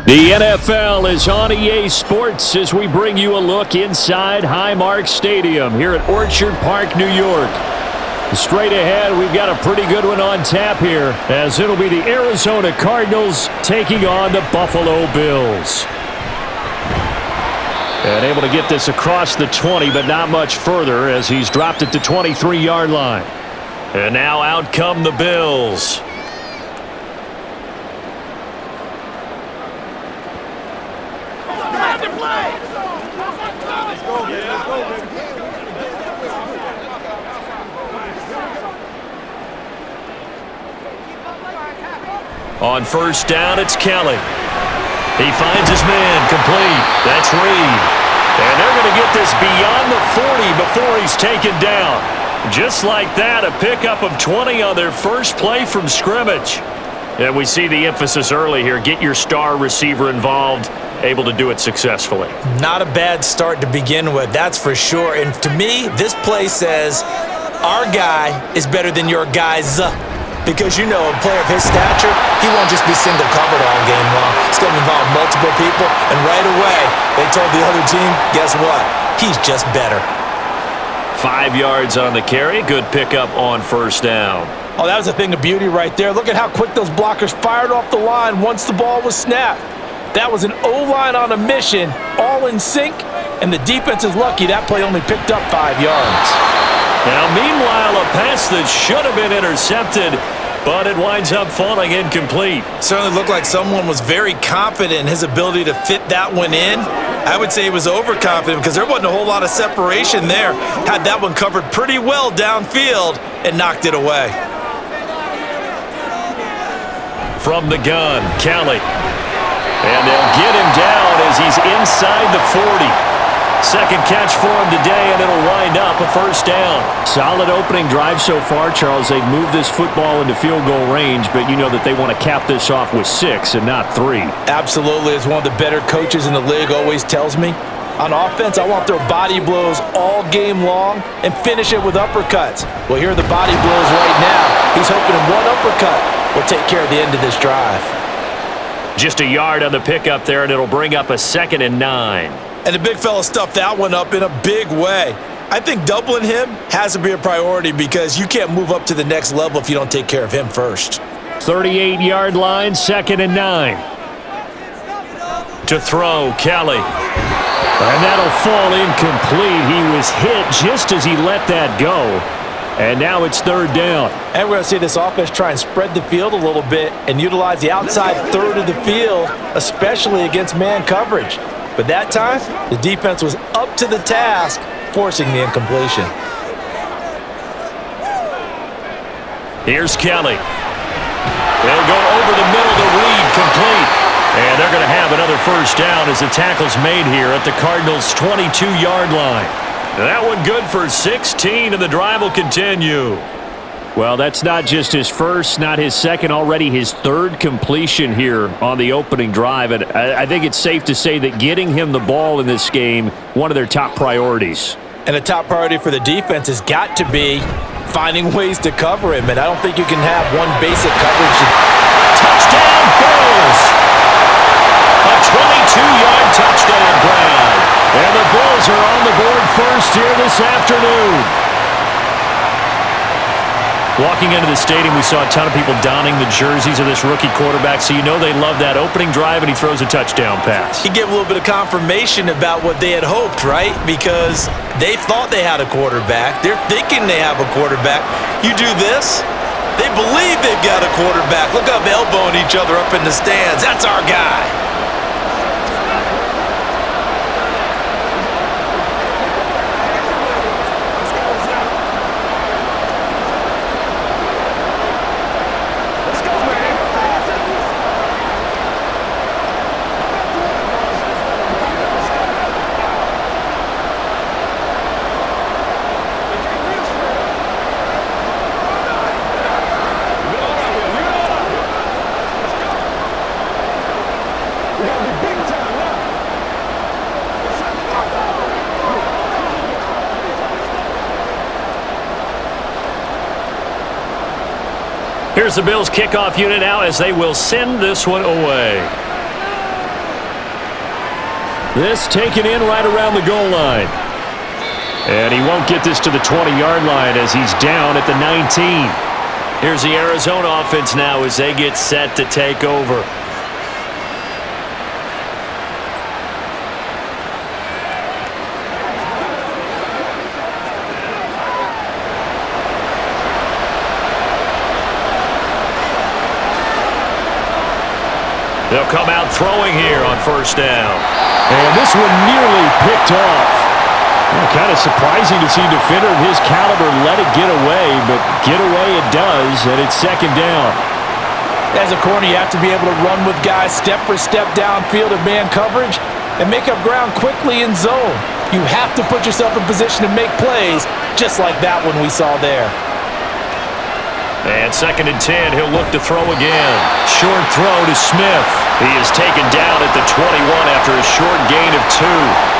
The NFL is on EA Sports as we bring you a look inside Highmark Stadium here at Orchard Park, New York. Straight ahead, we've got a pretty good one on tap here, as it'll be the Arizona Cardinals taking on the Buffalo Bills. And able to get this across the 20, but not much further as he's dropped it to 23-yard line. And now out come the Bills. On first down, it's Kelly. He finds his man, complete. That's Reed. And they're going to get this beyond the 40 before he's taken down. Just like that, a pickup of 20 on their first play from scrimmage. And we see the emphasis early here. Get your star receiver involved, able to do it successfully. Not a bad start to begin with, that's for sure. And to me, this play says our guy is better than your guys. Because, you know, a player of his stature, he won't just be single covered all game long. It's going to involve multiple people, and right away, they told the other team, guess what? He's just better. 5 yards on the carry. Good pickup on first down. Oh, that was a thing of beauty right there. Look at how quick those blockers fired off the line once the ball was snapped. That was an O-line on a mission, all in sync, and the defense is lucky that play only picked up 5 yards. Now, meanwhile, a pass that should have been intercepted, but it winds up falling incomplete. Certainly looked like someone was very confident in his ability to fit that one in. I would say he was overconfident because there wasn't a whole lot of separation there. Had that one covered pretty well downfield and knocked it away. From the gun, Kelly. And they'll get him down as he's inside the 40. Second catch for him today, and it'll wind up a first down. Solid opening drive so far, Charles. They've moved this football into field goal range, but you know that they want to cap this off with 6 and not 3. Absolutely. As one of the better coaches in the league always tells me, on offense, I want their body blows all game long and finish it with uppercuts. Well, here are the body blows right now. He's hoping one uppercut will take care of the end of this drive. Just a yard on the pickup there, and it'll bring up a 2nd and 9. And the big fella stuffed that one up in a big way. I think doubling him has to be a priority because you can't move up to the next level if you don't take care of him first. 38-yard line, 2nd and 9. To throw, Kelly. And that'll fall incomplete. He was hit just as he let that go. And now it's 3rd down. And we're going to see this offense try and spread the field a little bit and utilize the outside third of the field, especially against man coverage. But that time, the defense was up to the task, forcing the incompletion. Here's Kelly. They'll go over the middle to Reed, complete. And they're going to have another first down as the tackle's made here at the Cardinals' 22-yard line. That one good for 16, and the drive will continue. Well, that's not just his first, not his second, already his 3rd completion here on the opening drive. And I think it's safe to say that getting him the ball in this game, one of their top priorities. And the top priority for the defense has got to be finding ways to cover him. And I don't think you can have one basic coverage. Touchdown, Bills! A 22-yard touchdown grab. And the Bills are on the board first here this afternoon. Walking into the stadium, we saw a ton of people donning the jerseys of this rookie quarterback, so you know they love that opening drive, and he throws a touchdown pass. He gave a little bit of confirmation about what they had hoped, right? Because they thought they had a quarterback. They're thinking they have a quarterback. You do this, they believe they've got a quarterback. Look up, elbowing each other up in the stands. That's our guy. Here's the Bills kickoff unit now as they will send this one away. This taken in right around the goal line. And he won't get this to the 20-yard line as he's down at the 19. Here's the Arizona offense now as they get set to take over. They'll come out throwing here on first down. And this one nearly picked off. Well, kind of surprising to see a defender of his caliber let it get away, but get away it does, and it's second down. As a corner, you have to be able to run with guys step for step downfield in man coverage and make up ground quickly in zone. You have to put yourself in position to make plays, just like that one we saw there. And second and 10, he'll look to throw again. Short throw to Smith. He is taken down at the 21 after a short gain of 2.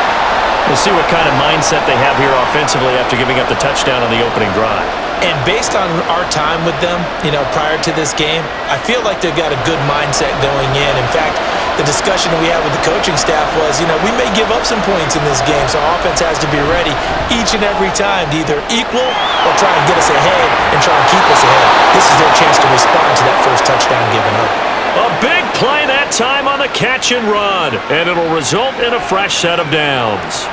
We'll see what kind of mindset they have here offensively after giving up the touchdown on the opening drive. And based on our time with them, prior to this game, I feel like they've got a good mindset going in. In fact, the discussion we had with the coaching staff was, we may give up some points in this game, so offense has to be ready each and every time to either equal or try and get us ahead and try and keep us ahead. This is their chance to respond to that first touchdown given up. A big play that time on the catch and run, and it'll result in a fresh set of downs.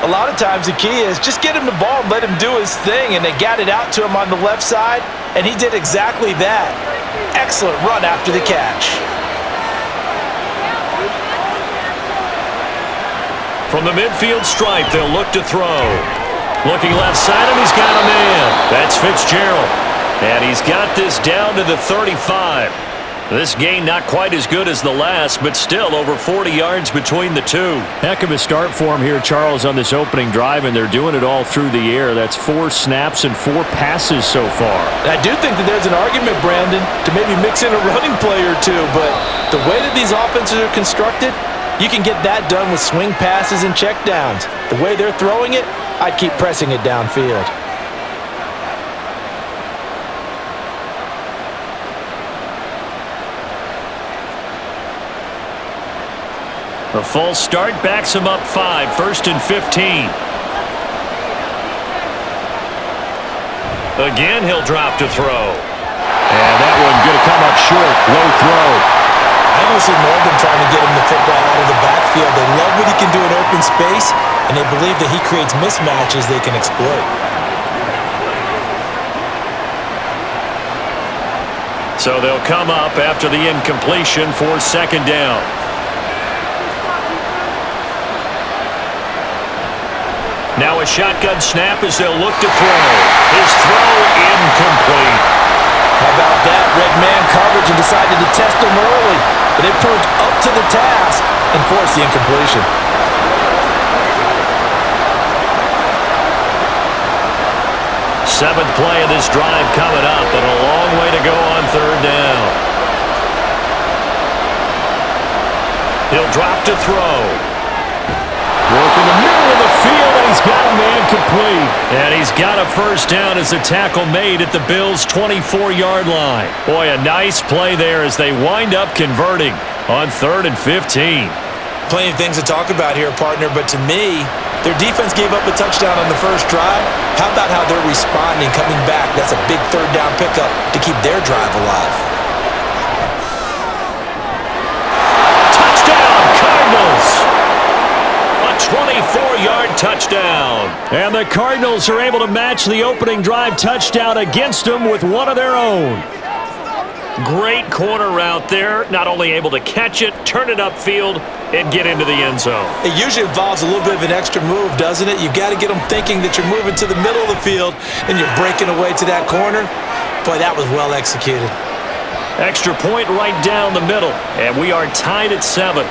A lot of times the key is just get him the ball and let him do his thing, and they got it out to him on the left side, and he did exactly that. Excellent run after the catch. From the midfield stripe, they'll look to throw. Looking left side, and he's got a man. That's Fitzgerald. And he's got this down to the 35. This gain not quite as good as the last, but still over 40 yards between the two. Heck of a start for him here, Charles, on this opening drive, and they're doing it all through the air. That's 4 snaps and 4 passes so far. I do think that there's an argument, Brandon, to maybe mix in a running play or two, but the way that these offenses are constructed, you can get that done with swing passes and checkdowns. The way they're throwing it, I'd keep pressing it downfield. A false start backs him up 5, 1st and 15. Again, he'll drop to throw. And that one going to come up short. Low throw. I don't see more than trying to get him the football out of the backfield. They love what he can do in open space, and they believe that he creates mismatches they can exploit. So they'll come up after the incompletion for second down. Now a shotgun snap as they'll look to throw. His throw incomplete. How about that? Red man coverage and decided to test him early. But it proved up to the task and forced the incompletion. Seventh play of this drive coming up, and a long way to go on third down. He'll drop to throw. Working the middle of the field, and he's got a man complete. And he's got a first down as the tackle made at the Bills' 24-yard line. Boy, a nice play there as they wind up converting on 3rd and 15. Plenty of things to talk about here, partner, but to me, their defense gave up a touchdown on the first drive. How about how they're responding, coming back? That's a big third down pickup to keep their drive alive. Touchdown, Cardinals! 24-yard touchdown. And the Cardinals are able to match the opening drive touchdown against them with one of their own. Great corner route there. Not only able to catch it, turn it upfield, and get into the end zone. It usually involves a little bit of an extra move, doesn't it? You've got to get them thinking that you're moving to the middle of the field and you're breaking away to that corner. Boy, that was well executed. Extra point right down the middle, and we are tied at 7.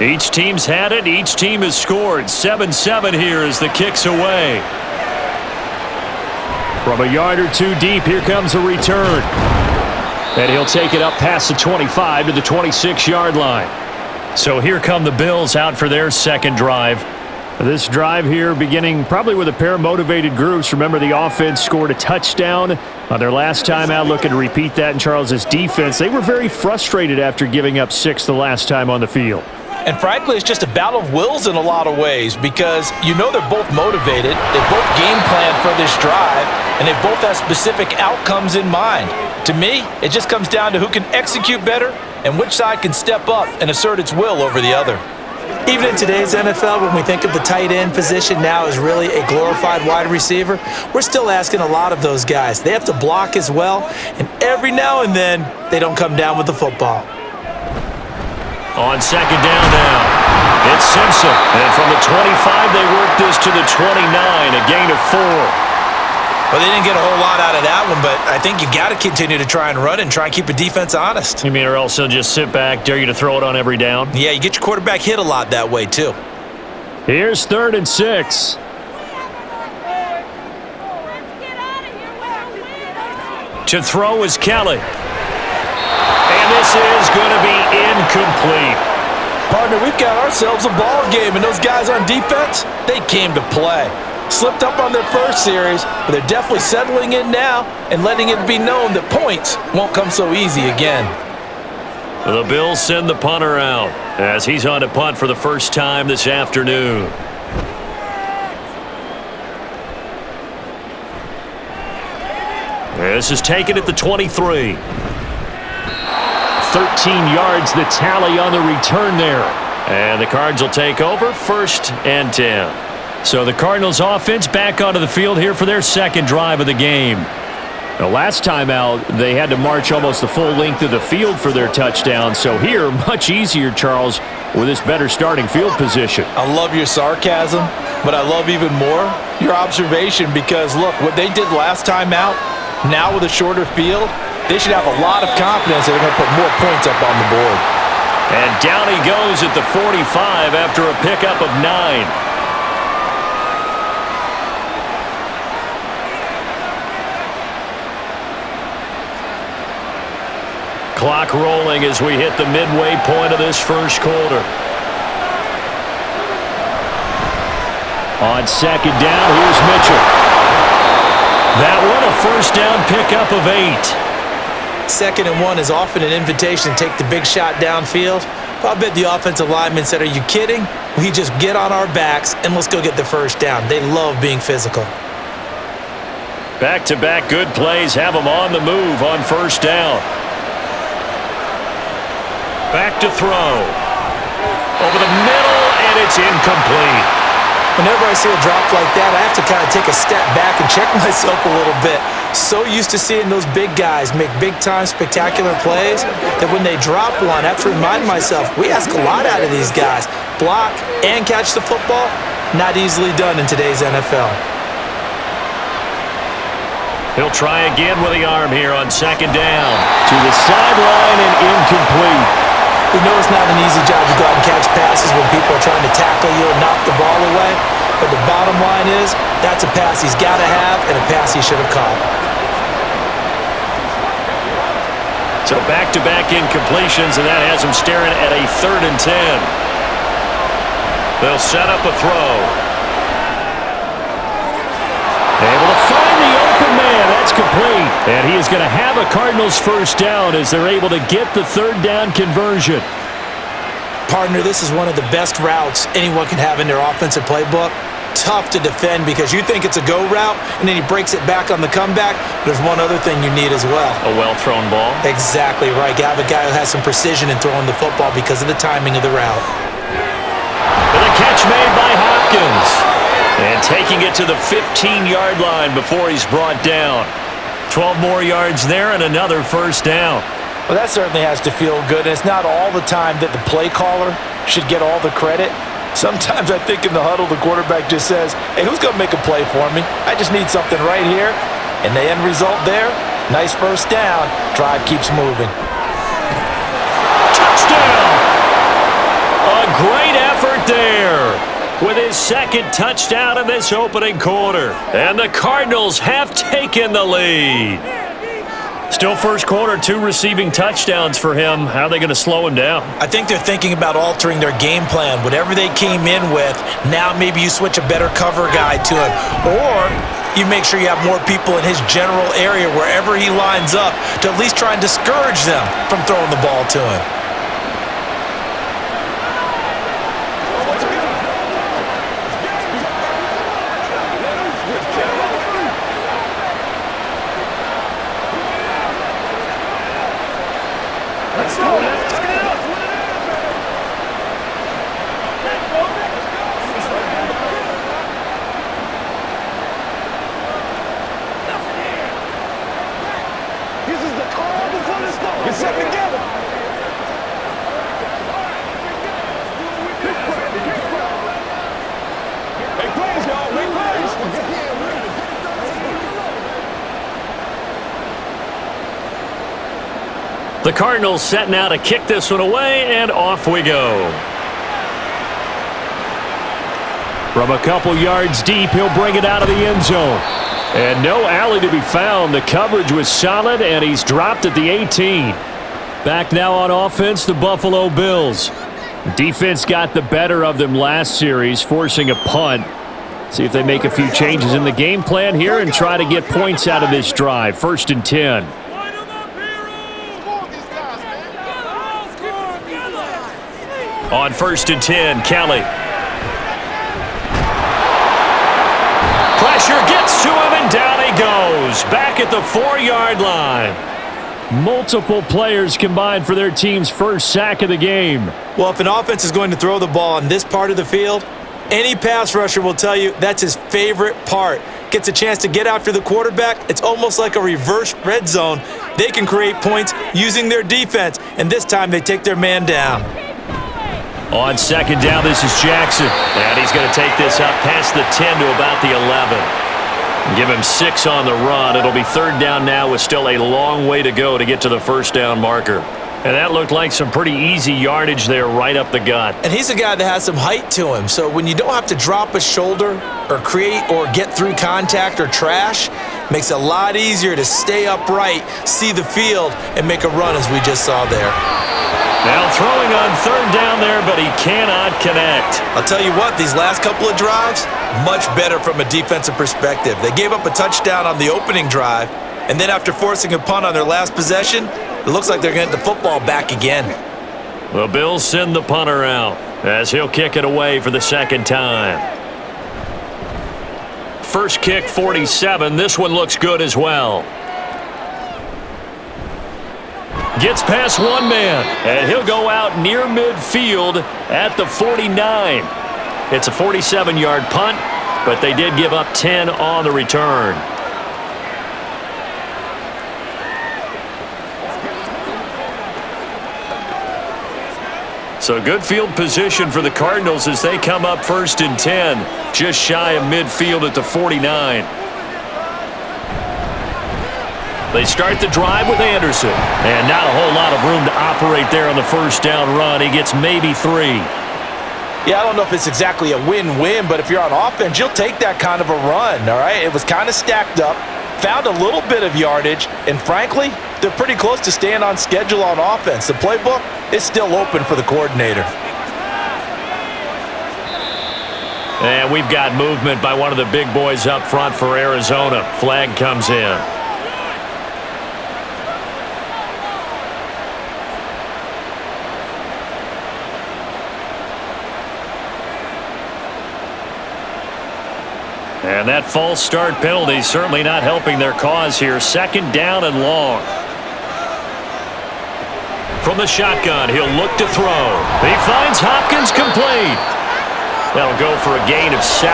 Each team's had it. Each team has scored. 7-7 here as the kick's away. From a yard or two deep, here comes a return. And he'll take it up past the 25 to the 26-yard line. So here come the Bills out for their second drive. This drive here beginning probably with a pair of motivated groups. Remember, the offense scored a touchdown on their last time out. Looking to repeat that in Charles' defense. They were very frustrated after giving up 6 the last time on the field. And frankly, it's just a battle of wills in a lot of ways because you know they're both motivated, they both game plan for this drive, and they both have specific outcomes in mind. To me, it just comes down to who can execute better and which side can step up and assert its will over the other. Even in today's NFL, when we think of the tight end position now as really a glorified wide receiver, we're still asking a lot of those guys. They have to block as well, and every now and then, they don't come down with the football. On second down now, it's Simpson. And from the 25, they work this to the 29, a gain of 4. Well, they didn't get a whole lot out of that one, but I think you've got to continue to try and run and try and keep the defense honest. You mean, or else they'll just sit back, dare you to throw it on every down? Yeah, you get your quarterback hit a lot that way, too. Here's 3rd and 6. To throw is Kelly. And this is going to be incomplete. Partner, we've got ourselves a ball game, and those guys on defense, they came to play. Slipped up on their first series, but they're definitely settling in now and letting it be known that points won't come so easy again. The Bills send the punter out as he's on to punt for the first time this afternoon. This is taken at the 23. 13 yards the tally on the return there. And the Cards will take over 1st and 10. So the Cardinals offense back onto the field here for their second drive of the game. The last time out, they had to march almost the full length of the field for their touchdown. So here, much easier, Charles, with this better starting field position. I love your sarcasm, but I love even more your observation because, look, what they did last time out, now with a shorter field, they should have a lot of confidence that they're going to put more points up on the board. And down he goes at the 45 after a pickup of 9. Clock rolling as we hit the midway point of this first quarter. On second down, here's Mitchell. That one a first down pickup of 8. 2nd and 1 is often an invitation to take the big shot downfield. I bet the offensive lineman said, "Are you kidding? We just get on our backs and let's go get the first down." They love being physical. Back-to-back good plays have them on the move on first down. Back to throw. Over the middle, and it's incomplete. Whenever I see a drop like that, I have to kind of take a step back and check myself a little bit. So used to seeing those big guys make big-time spectacular plays that when they drop one, I have to remind myself, we ask a lot out of these guys. Block and catch the football, not easily done in today's NFL. He'll try again with the arm here on second down. To the sideline and incomplete. We know it's not an easy job to go out and catch passes when people are trying to tackle you and knock the ball away. But the bottom line is, that's a pass he's got to have and a pass he should have caught. So back-to-back incompletions, and that has him staring at a 3rd and 10. They'll set up a throw. Able to find the open man. That's complete. And he is going to have a Cardinals first down as they're able to get the 3rd down conversion. Partner, this is one of the best routes anyone can have in their offensive playbook. Tough to defend because you think it's a go route, and then he breaks it back on the comeback. There's one other thing you need as well. A well-thrown ball. Exactly right. You have a guy who has some precision in throwing the football because of the timing of the route. And a catch made by Hopkins. And taking it to the 15-yard line before he's brought down. 12 more yards there and another first down. Well, that certainly has to feel good. And it's not all the time that the play caller should get all the credit. Sometimes I think in the huddle, the quarterback just says, "Hey, who's going to make a play for me? I just need something right here." And the end result there, nice first down. Drive keeps moving. Touchdown! great effort there with his second touchdown in this opening quarter. And the Cardinals have taken the lead. Still first quarter, 2 receiving touchdowns for him. How are they going to slow him down? I think they're thinking about altering their game plan. Whatever they came in with, now maybe you switch a better cover guy to him. Or you make sure you have more people in his general area wherever he lines up to at least try and discourage them from throwing the ball to him. The Cardinals set now to kick this one away, and off we go. From a couple yards deep, he'll bring it out of the end zone. And no alley to be found. The coverage was solid, and he's dropped at the 18. Back now on offense, the Buffalo Bills. Defense got the better of them last series, forcing a punt. See if they make a few changes in the game plan here and try to get points out of this drive. 1st and 10. On 1st and 10, Kelly. Pressure gets to him, and down he goes. Back at the 4-yard line. Multiple players combined for their team's first sack of the game. Well, if an offense is going to throw the ball on this part of the field, any pass rusher will tell you that's his favorite part. Gets a chance to get after the quarterback. It's almost like a reverse red zone. They can create points using their defense, and this time they take their man down. On 2nd down, this is Jackson. And he's going to take this up past the 10 to about the 11. Give him 6 on the run. It'll be 3rd down now with still a long way to go to get to the 1st down marker. And that looked like some pretty easy yardage there right up the gut. And he's a guy that has some height to him. So when you don't have to drop a shoulder or create or get through contact or trash, makes it a lot easier to stay upright, see the field, and make a run as we just saw there. Now throwing on 3rd down there, but he cannot connect. I'll tell you what, these last couple of drives, much better from a defensive perspective. They gave up a touchdown on the opening drive, and then after forcing a punt on their last possession, it looks like they're getting the football back again. The Bills send the punter out as he'll kick it away for the 2nd time. First kick, 47. This one looks good as well. Gets past one man, and he'll go out near midfield at the 49. It's a 47-yard punt, but they did give up 10 on the return. So good field position for the Cardinals as they come up 1st and 10, just shy of midfield at the 49. They start the drive with Anderson. And not a whole lot of room to operate there on the 1st down run. He gets maybe 3. Yeah, I don't know if it's exactly a win-win, but if you're on offense, you'll take that kind of a run, all right? It was kind of stacked up, found a little bit of yardage, and frankly, they're pretty close to staying on schedule on offense. The playbook is still open for the coordinator. And we've got movement by one of the big boys up front for Arizona. Flag comes in. And that false start penalty certainly not helping their cause here. 2nd down and long. From the shotgun, he'll look to throw. He finds Hopkins complete. That'll go for a gain of 7,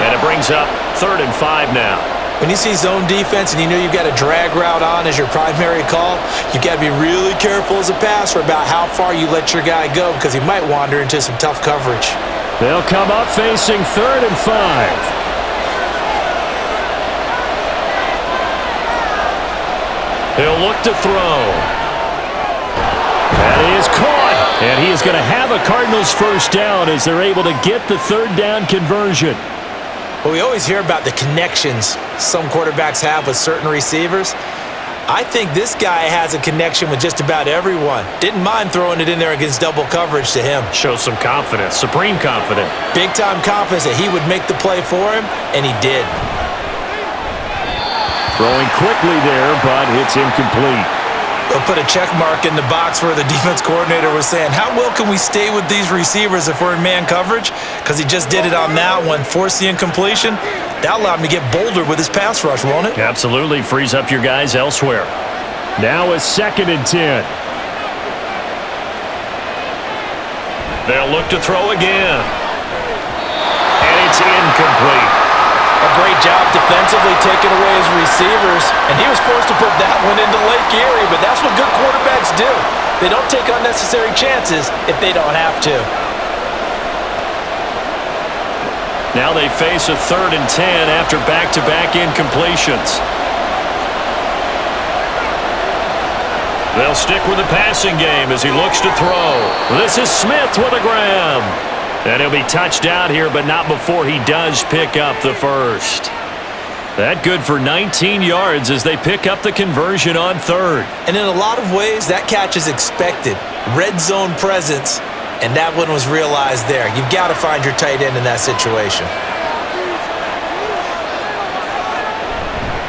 and it brings up 3rd and 5 now. When you see zone defense and you know you've got a drag route on as your primary call, you've got to be really careful as a passer about how far you let your guy go because he might wander into some tough coverage. They'll come up facing 3rd and 5. He'll look to throw. And he is caught. And he is going to have a Cardinals first down as they're able to get the third down conversion. Well, we always hear about the connections some quarterbacks have with certain receivers. I think this guy has a connection with just about everyone. Didn't mind throwing it in there against double coverage to him. Shows some confidence, supreme confidence. Big-time confidence that he would make the play for him, and he did. Throwing quickly there, but it's incomplete. They'll put a check mark in the box where the defense coordinator was saying, how well can we stay with these receivers if we're in man coverage? Because he just did it on that one, forced the incompletion. That allowed him to get bolder with his pass rush, won't it? Absolutely. Frees up your guys elsewhere. Now a 2nd and 10. They'll look to throw again. And it's incomplete. A great job defensively taking away his receivers, and he was forced to put that one into Lake Erie, but that's what good quarterbacks do. They don't take unnecessary chances if they don't have to. Now they face a 3rd and 10 after back-to-back incompletions. They'll stick with the passing game as he looks to throw. This is Smith with a grab. And he'll be touched out here, but not before he does pick up the first. That good for 19 yards as they pick up the conversion on 3rd. And in a lot of ways, that catch is expected. Red zone presence, and that one was realized there. You've got to find your tight end in that situation.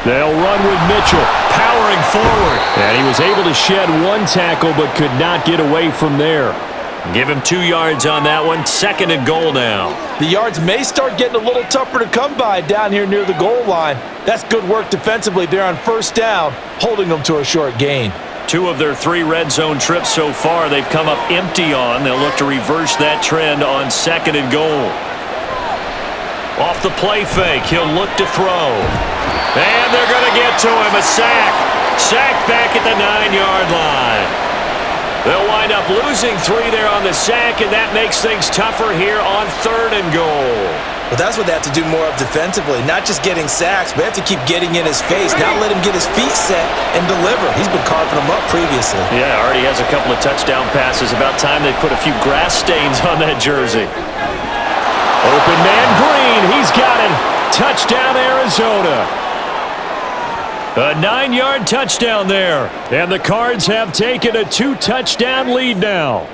They'll run with Mitchell, powering forward. And he was able to shed one tackle, but could not get away from there. Give him 2 yards on that one. 2nd and goal now. The yards may start getting a little tougher to come by down here near the goal line. That's good work defensively there on 1st down, holding them to a short gain. 2 of their 3 red zone trips so far they've come up empty on. They'll look to reverse that trend on 2nd and goal. Off the play fake, he'll look to throw. And they're going to get to him. A sack. Sacked back at the 9-yard line. They'll wind up losing 3 there on the sack, and that makes things tougher here on 3rd and goal. Well, that's what they have to do more of defensively. Not just getting sacks, but they have to keep getting in his face. Not let him get his feet set and deliver. He's been carving them up previously. Yeah, already has a couple of touchdown passes. About time they put a few grass stains on that jersey. Open man Green. He's got it. Touchdown, Arizona. A 9-yard touchdown there. And the Cards have taken a 2-touchdown lead now.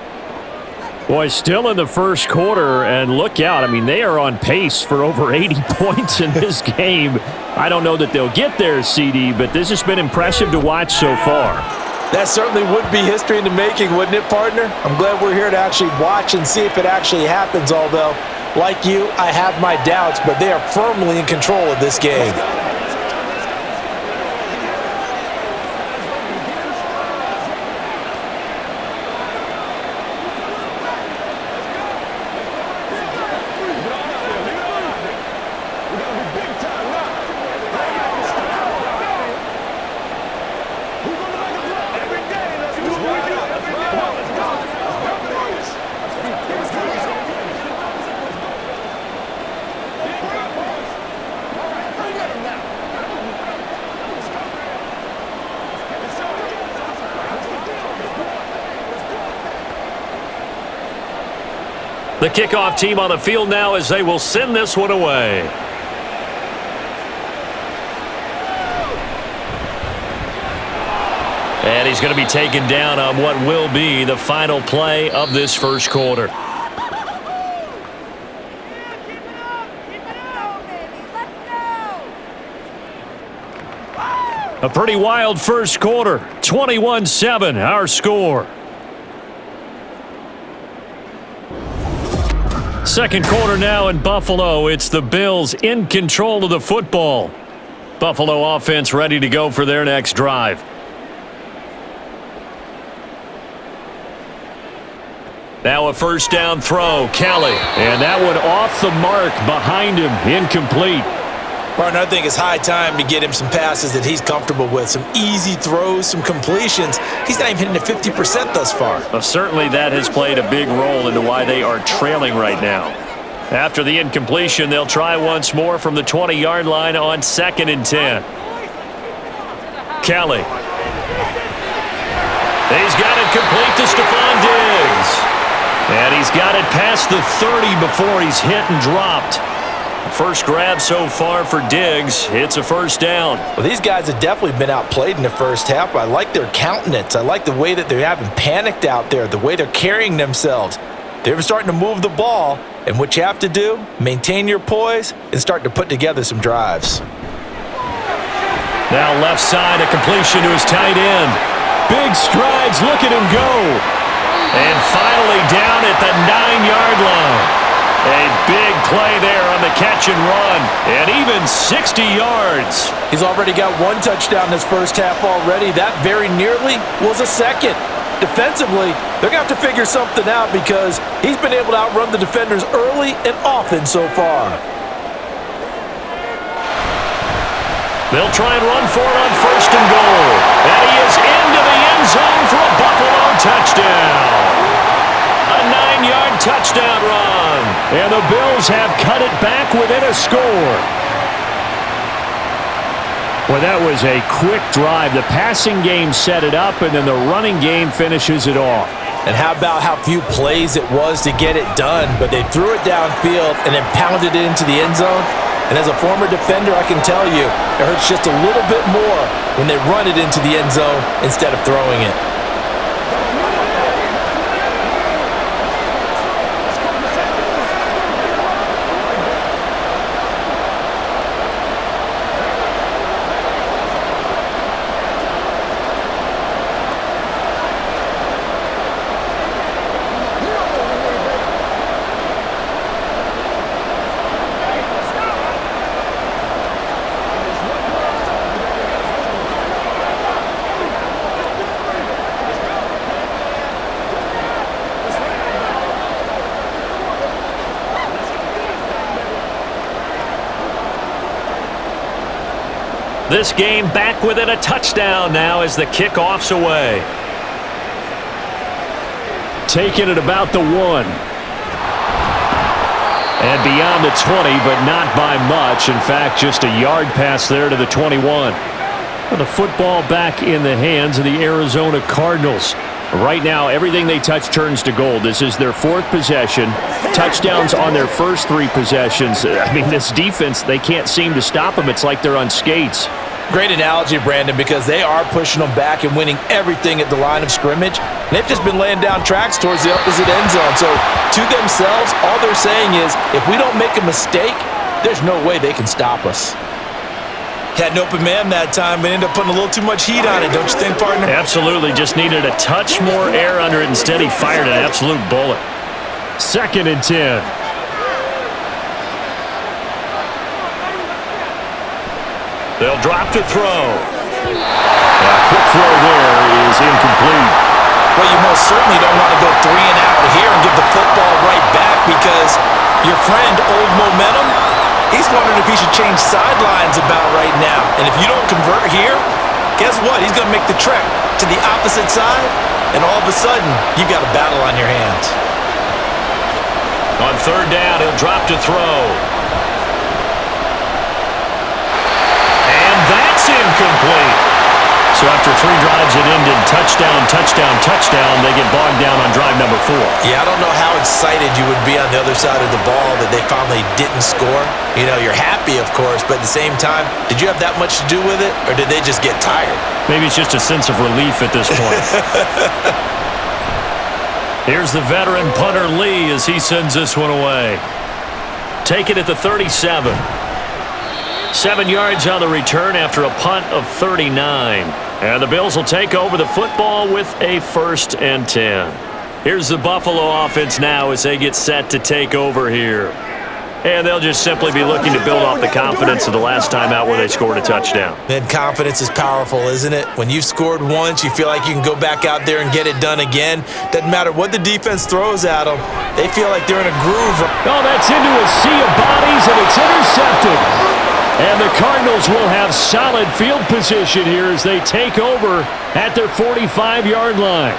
Boy, still in the first quarter, and look out. I mean, they are on pace for over 80 points in this game. I don't know that they'll get there, CD, but this has been impressive to watch so far. That certainly would be history in the making, wouldn't it, partner? I'm glad we're here to actually watch and see if it actually happens, although, like you, I have my doubts, but they are firmly in control of this game. The kickoff team on the field now as they will send this one away. And he's going to be taken down on what will be the final play of this first quarter. A pretty wild first quarter. 21-7, our score. Second quarter now in Buffalo. It's the Bills in control of the football. Buffalo offense ready to go for their next drive. Now a first down throw, Kelly. And that one off the mark behind him, incomplete. Partner, I think it's high time to get him some passes that he's comfortable with. Some easy throws, some completions. He's not even hitting at 50% thus far. Well, certainly that has played a big role into why they are trailing right now. After the incompletion, they'll try once more from the 20-yard line on 2nd and 10. Kelly. He's got it complete to Stephon Diggs. And he's got it past the 30 before he's hit and dropped. First grab so far for Diggs. It's a first down. Well, these guys have definitely been outplayed in the first half. I like their countenance. I like the way that they're having panicked out there, the way they're carrying themselves. They're starting to move the ball, and what you have to do, maintain your poise and start to put together some drives. Now left side, a completion to his tight end. Big strides, look at him go. And finally down at the 9-yard line. A big play there on the catch and run, and even 60 yards. He's already got one touchdown this first half already. That very nearly was a second. Defensively, they're going to have to figure something out because he's been able to outrun the defenders early and often so far. They'll try and run for it on first and goal. And he is into the end zone for a Buffalo touchdown. A 9-yard touchdown run. And the Bills have cut it back within a score. Well, that was a quick drive. The passing game set it up, and then the running game finishes it off. And how about how few plays it was to get it done, but they threw it downfield and then pounded it into the end zone. And as a former defender, I can tell you, it hurts just a little bit more when they run it into the end zone instead of throwing it. This game back within a touchdown now as the kickoff's away. Taking it about the 1. And beyond the 20, but not by much. In fact, just a yard pass there to the 21. The football back in the hands of the Arizona Cardinals. Right now, everything they touch turns to gold. This is their 4th possession. Touchdowns on their first 3 possessions. I mean, this defense, they can't seem to stop them. It's like they're on skates. Great analogy, Brandon, because they are pushing them back and winning everything at the line of scrimmage. And they've just been laying down tracks towards the opposite end zone. So to themselves, all they're saying is, if we don't make a mistake, there's no way they can stop us. Had an open man that time, but ended up putting a little too much heat on it, don't you think, partner? Absolutely. Just needed a touch more air under it. Instead, he fired an absolute bullet. 2nd and 10. They'll drop to throw. A quick throw there is incomplete. Well, you most certainly don't want to go 3 and out here and give the football right back because your friend, Old Momentum, he's wondering if he should change sidelines about right now. And if you don't convert here, guess what? He's going to make the trek to the opposite side, and all of a sudden, you've got a battle on your hands. On 3rd down, he'll drop to throw. And that's incomplete. So after 3 drives that ended touchdown, touchdown, touchdown, they get bogged down on drive number 4. Yeah, I don't know how excited you would be on the other side of the ball that they finally didn't score. You know, you're happy, of course, but at the same time, did you have that much to do with it, or did they just get tired? Maybe it's just a sense of relief at this point. Here's the veteran punter Lee as he sends this one away. Take it at the 37. 7 yards on the return after a punt of 39. And the Bills will take over the football with a 1st and 10. Here's the Buffalo offense now as they get set to take over here. And they'll just simply be looking to build off the confidence of the last time out where they scored a touchdown. And confidence is powerful, isn't it? When you've scored once, you feel like you can go back out there and get it done again. Doesn't matter what the defense throws at them. They feel like they're in a groove. Oh, that's into a sea of bodies, and it's intercepted. And the Cardinals will have solid field position here as they take over at their 45-yard line.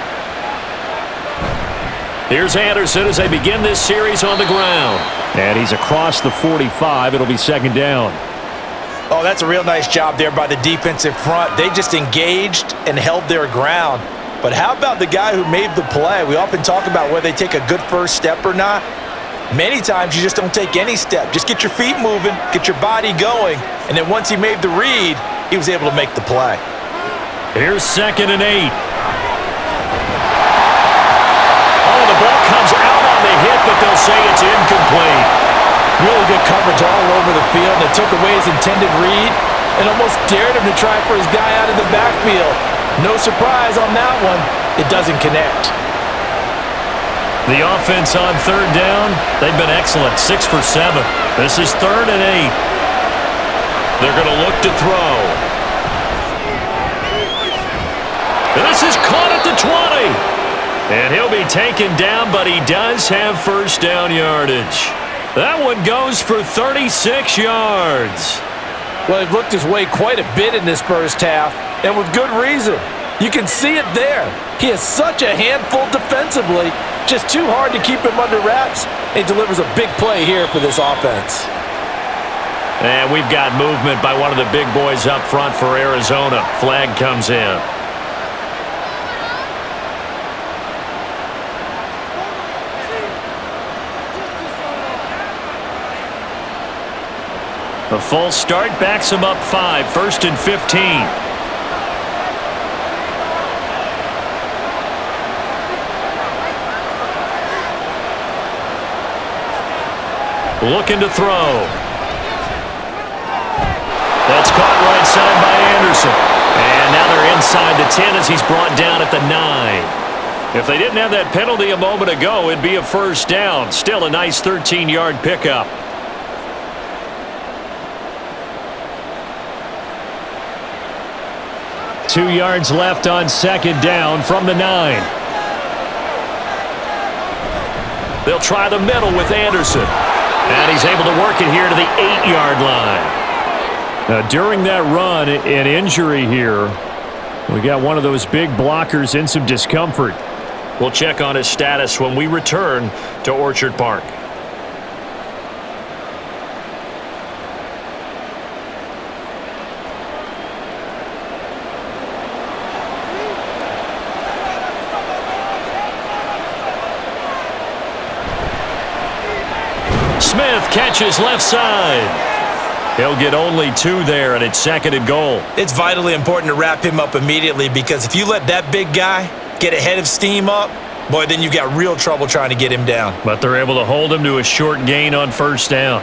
Here's Anderson as they begin this series on the ground. And he's across the 45. It'll be 2nd down. Oh, that's a real nice job there by the defensive front. They just engaged and held their ground. But how about the guy who made the play? We often talk about whether they take a good first step or not. Many times you just don't take any step. Just get your feet moving, get your body going, and then once he made the read, he was able to make the play. Here's 2nd and 8. Oh, the ball comes out on the hit, but they'll say it's incomplete. Really good coverage all over the field. They took away his intended read and almost dared him to try for his guy out of the backfield. No surprise on that one. It doesn't connect. The offense on 3rd down, they've been excellent, 6 for 7. This is 3rd and 8. They're going to look to throw. And this is caught at the 20. And he'll be taken down, but he does have first down yardage. That one goes for 36 yards. Well, he looked his way quite a bit in this first half, and with good reason. You can see it there. He is such a handful defensively. Just too hard to keep him under wraps. He delivers a big play here for this offense. And we've got movement by one of the big boys up front for Arizona. Flag comes in. The full start backs him up 5, 1st and 15. Looking to throw. That's caught right side by Anderson. And now they're inside the 10 as he's brought down at the 9. If they didn't have that penalty a moment ago, it'd be a first down. Still a nice 13-yard pickup. Two yards left on 2nd down from the 9. They'll try the middle with Anderson. And he's able to work it here to the 8-yard line. Now, during that run, an injury here. We got one of those big blockers in some discomfort. We'll check on his status when we return to Orchard Park. Smith catches left side. He'll get only 2 there, and it's 2nd and goal. It's vitally important to wrap him up immediately because if you let that big guy get ahead of steam up, boy, then you've got real trouble trying to get him down. But they're able to hold him to a short gain on first down.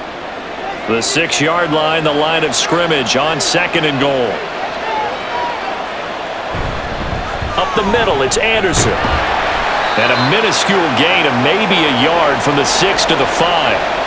The 6-yard line, the line of scrimmage on 2nd and goal. Up the middle, it's Anderson. And a minuscule gain of maybe a yard from the 6 to the 5.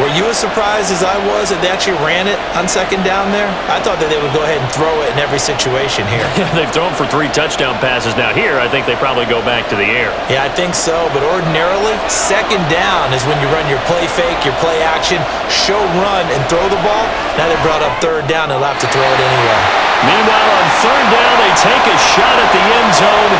Were you as surprised as I was that they actually ran it on 2nd down there? I thought that they would go ahead and throw it in every situation here. They've thrown for 3 touchdown passes now. Here, I think they probably go back to the air. Yeah, I think so. But ordinarily, 2nd down is when you run your play fake, your play action, show run, and throw the ball. Now they brought up 3rd down. They'll have to throw it anyway. Meanwhile, on 3rd down, they take a shot at the end zone,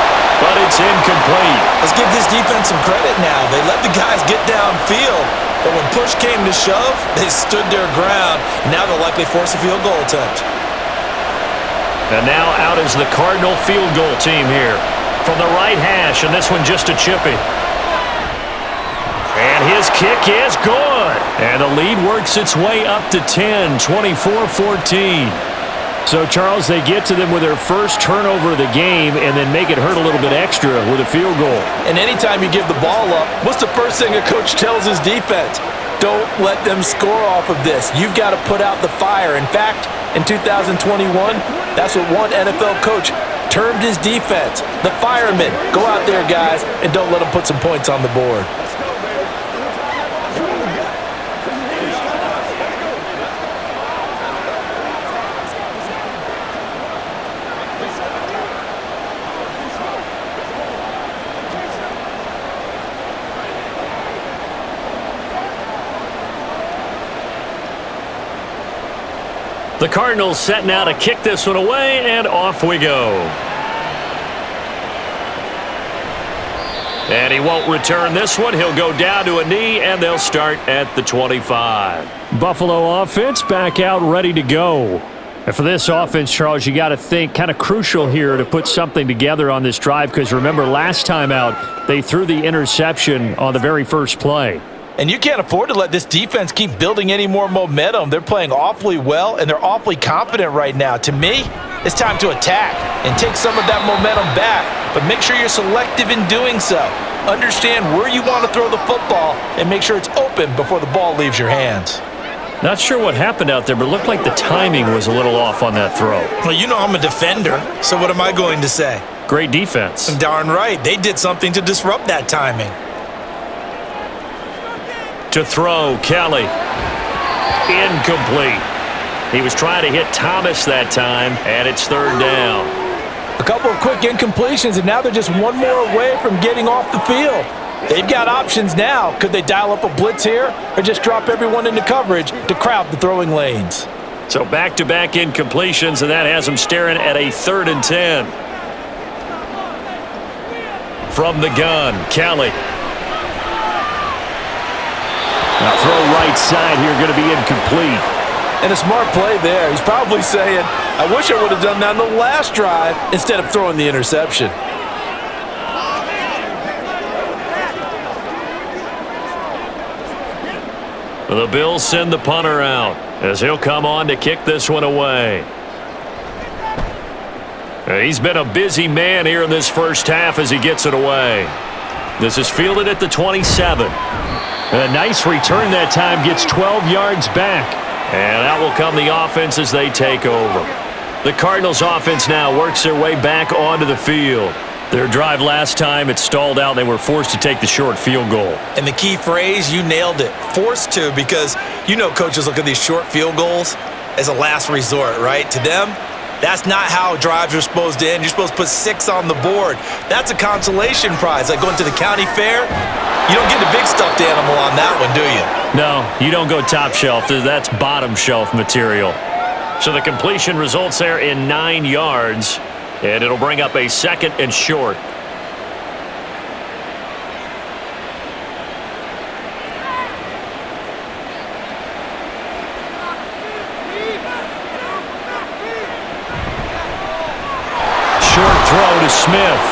but it's incomplete. Let's give this defense some credit now. They let the guys get downfield. But when push came to shove, they stood their ground. Now they'll likely force a field goal attempt. And now out is the Cardinal field goal team here. From the right hash, and this one just a chippy. And his kick is good. And the lead works its way up to 10, 24-14. So, Charles, they get to them with their first turnover of the game and then make it hurt a little bit extra with a field goal. And anytime you give the ball up, what's the first thing a coach tells his defense? Don't let them score off of this. You've got to put out the fire. In fact, in 2021, that's what one NFL coach termed his defense. The firemen. Go out there, guys, and don't let them put some points on the board. The Cardinals setting out to kick this one away, and off we go. And he won't return this one. He'll go down to a knee, and they'll start at the 25. Buffalo offense back out ready to go. And for this offense, Charles, you got to think kind of crucial here to put something together on this drive because remember last time out they threw the interception on the very first play. And you can't afford to let this defense keep building any more momentum. They're playing awfully well, and they're awfully confident right now. To me, it's time to attack and take some of that momentum back, but make sure you're selective in doing so. Understand where you want to throw the football and make sure it's open before the ball leaves your hands. Not sure what happened out there, but it looked like the timing was a little off on that throw. Well, you know I'm a defender, so what am I going to say? Great defense. Darn right. They did something to disrupt that timing. To throw, Kelly. Incomplete. He was trying to hit Thomas that time, and it's third down. A couple of quick incompletions, and now they're just one more away from getting off the field. They've got options now. Could they dial up a blitz here or just drop everyone into coverage to crowd the throwing lanes? So back-to-back incompletions, and that has them staring at a 3rd and 10. From the gun, Kelly. Now throw right side here, going to be incomplete. And a smart play there. He's probably saying, I wish I would have done that on the last drive instead of throwing the interception. The Bills send the punter out as he'll come on to kick this one away. He's been a busy man here in this first half as he gets it away. This is fielded at the 27. A nice return that time, gets 12 yards back. And out will come the offense as they take over. The Cardinals offense now works their way back onto the field. Their drive last time, it stalled out. They were forced to take the short field goal. And the key phrase, you nailed it. Forced to, because you know coaches look at these short field goals as a last resort, right? To them, that's not how drives are supposed to end. You're supposed to put 6 on the board. That's a consolation prize. Like going to the county fair, you don't get the big stuffed animal on that one, do you? No, you don't go top shelf. That's bottom shelf material. So the completion results there in 9 yards. And it'll bring up a 2nd and short. Short throw to Smith.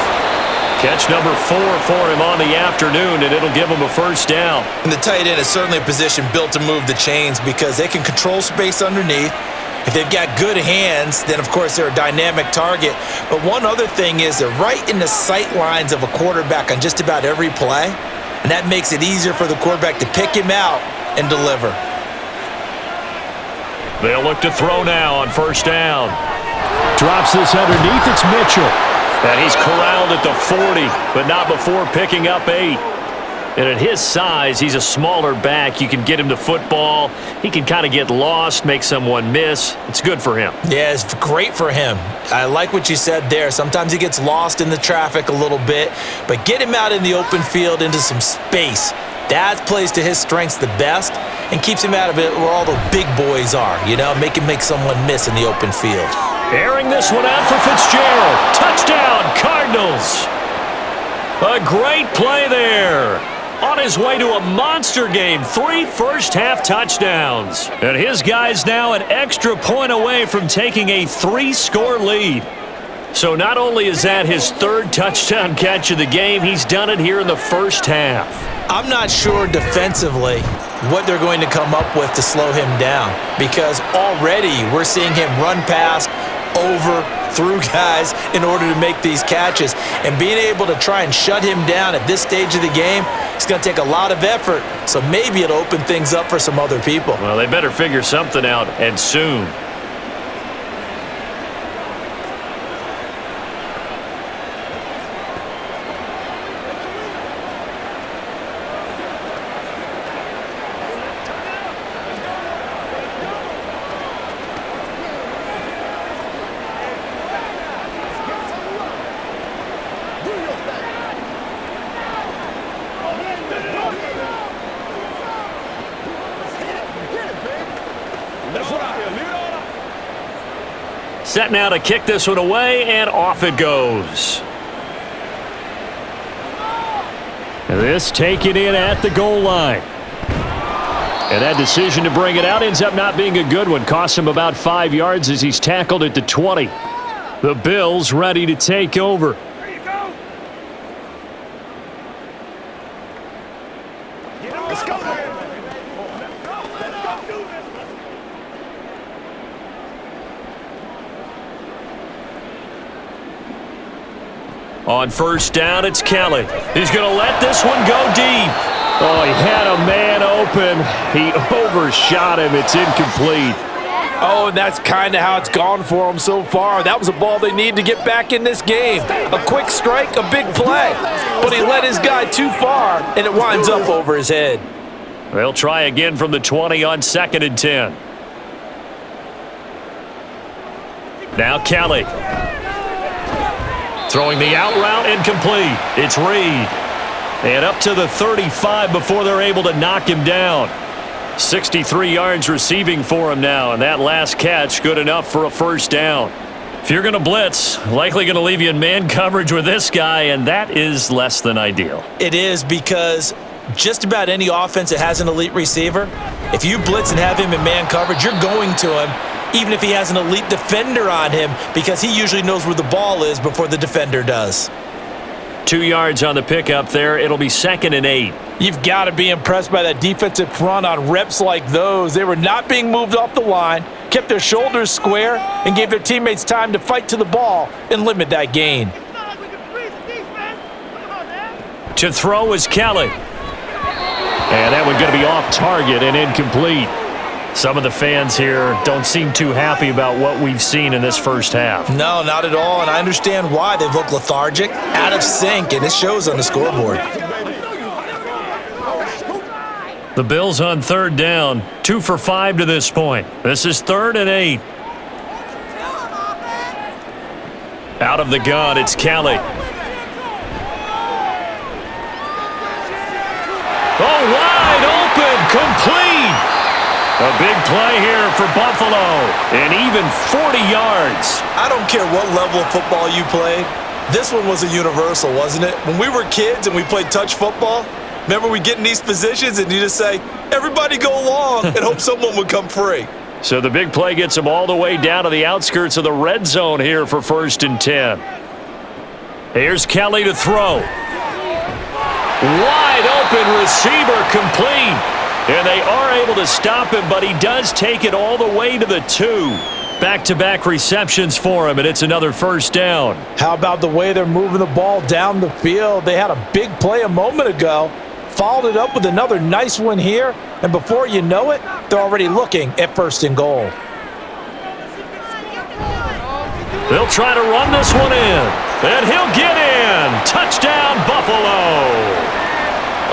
Catch number 4 for him on the afternoon, and it'll give him a first down. And the tight end is certainly a position built to move the chains because they can control space underneath. If they've got good hands, then, of course, they're a dynamic target. But one other thing is they're right in the sight lines of a quarterback on just about every play, and that makes it easier for the quarterback to pick him out and deliver. They'll look to throw now on first down. Drops this underneath. It's Mitchell. And he's corralled at the 40, but not before picking up 8. And at his size, he's a smaller back. You can get him to football. He can kind of get lost, make someone miss. It's good for him. Yeah, it's great for him. I like what you said there. Sometimes he gets lost in the traffic a little bit, but get him out in the open field into some space. That plays to his strengths the best and keeps him out of it where all the big boys are, you know, make him make someone miss in the open field. Airing this one out for Fitzgerald. Touchdown, Cardinals. A great play there. On his way to a monster game, 3 first-half touchdowns. And his guy's now an extra point away from taking a 3-score lead. So not only is that his 3rd touchdown catch of the game, he's done it here in the first half. I'm not sure defensively what they're going to come up with to slow him down because already we're seeing him run past, over, through guys in order to make these catches. And being able to try and shut him down at this stage of the game, it's going to take a lot of effort. So maybe it'll open things up for some other people. Well, they better figure something out, and soon. Set now to kick this one away, and off it goes. This taken in at the goal line. And that decision to bring it out ends up not being a good one. Costs him about 5 yards as he's tackled at the 20. The Bills ready to take over. On first down, it's Kelly. He's going to let this one go deep. Oh, he had a man open. He overshot him. It's incomplete. Oh, and that's kind of how it's gone for him so far. That was a ball they need to get back in this game. A quick strike, a big play. But he let his guy too far, and it winds up over his head. They'll try again from the 20 on 2nd and 10. Now Kelly. Throwing the out route, incomplete. It's Reed. And up to the 35 before they're able to knock him down. 63 yards receiving for him now, and that last catch good enough for a first down. If you're going to blitz, likely going to leave you in man coverage with this guy, and that is less than ideal. It is, because just about any offense that has an elite receiver, if you blitz and have him in man coverage, you're going to him, even if he has an elite defender on him, because he usually knows where the ball is before the defender does. 2 yards on the pickup there. It'll be 2nd and 8. You've got to be impressed by that defensive front on reps like those. They were not being moved off the line, kept their shoulders square, and gave their teammates time to fight to the ball and limit that gain. To throw is Kelly. And that one going to be off target and incomplete. Some of the fans here don't seem too happy about what we've seen in this first half. No, not at all, and I understand why. They look lethargic, out of sync, and it shows on the scoreboard. The Bills on 3rd down, 2 for 5 to this point. This is 3rd and 8. Out of the gun, it's Kelly. Oh, wide open, complete. A big play here for Buffalo, and even 40 yards. I don't care what level of football you played. This one was a universal, wasn't it? When we were kids and we played touch football, remember we get in these positions and you just say, everybody go along, and hope someone would come free. So the big play gets them all the way down to the outskirts of the red zone here for 1st and 10. Here's Kelly to throw. Wide open receiver, complete. And they are able to stop him, but he does take it all the way to the 2. Back-to-back receptions for him, and it's another first down. How about the way they're moving the ball down the field? They had a big play a moment ago, followed it up with another nice one here, and before you know it, they're already looking at 1st and goal. They'll try to run this one in, and he'll get in. Touchdown, Buffalo.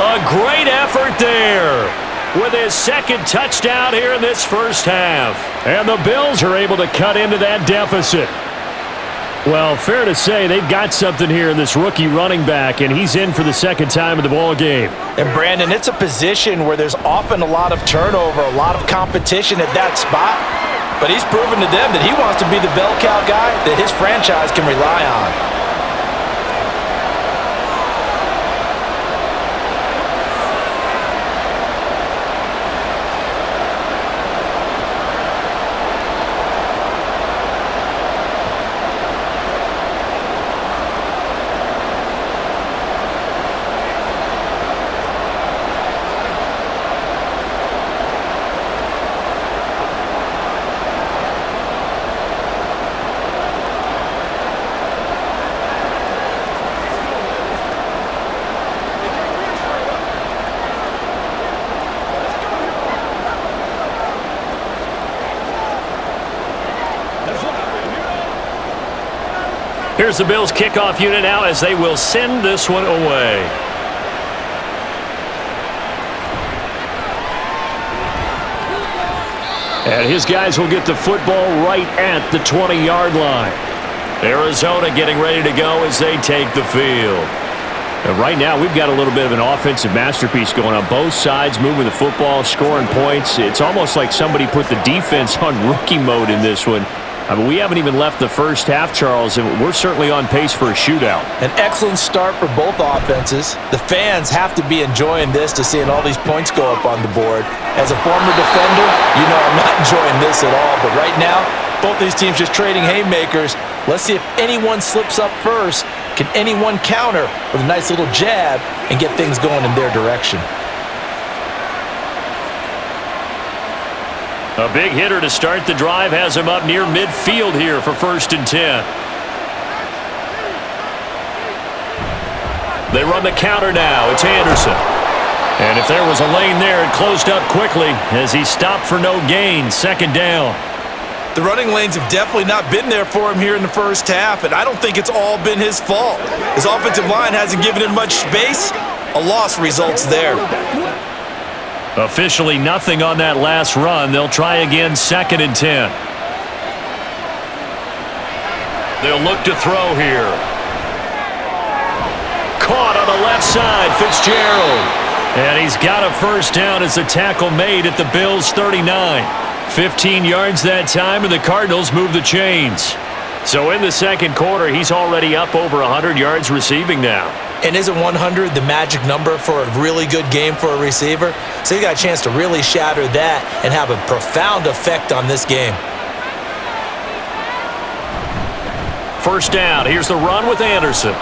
A great effort there, with his 2nd touchdown here in this first half. And the Bills are able to cut into that deficit. Well, fair to say they've got something here in this rookie running back, and he's in for the 2nd time in the ball game. And, Brandon, it's a position where there's often a lot of turnover, a lot of competition at that spot. But he's proven to them that he wants to be the bell cow guy that his franchise can rely on. Here's the Bills kickoff unit now as they will send this one away. And his guys will get the football right at the 20-yard line. Arizona getting ready to go as they take the field. And right now, we've got a little bit of an offensive masterpiece going on both sides, moving the football, scoring points. It's almost like somebody put the defense on rookie mode in this one. I mean, we haven't even left the first half, Charles, and we're certainly on pace for a shootout. An excellent start for both offenses. The fans have to be enjoying this to seeing all these points go up on the board. As a former defender, you know I'm not enjoying this at all. But right now, both these teams just trading haymakers. Let's see if anyone slips up first. Can anyone counter with a nice little jab and get things going in their direction? A big hitter to start the drive has him up near midfield here for 1st and 10. They run the counter now. It's Anderson. And if there was a lane there, it closed up quickly as he stopped for no gain. 2nd down. The running lanes have definitely not been there for him here in the first half, and I don't think it's all been his fault. His offensive line hasn't given him much space. A loss results there. Officially nothing on that last run. They'll try again 2nd and 10. They'll look to throw here. Caught on the left side, Fitzgerald. And he's got a 1st down as the tackle made at the Bills' 39. 15 yards that time, and the Cardinals move the chains. So in the 2nd quarter, he's already up over 100 yards receiving now. And isn't 100 the magic number for a really good game for a receiver? So he got a chance to really shatter that and have a profound effect on this game. 1st down. Here's the run with Anderson.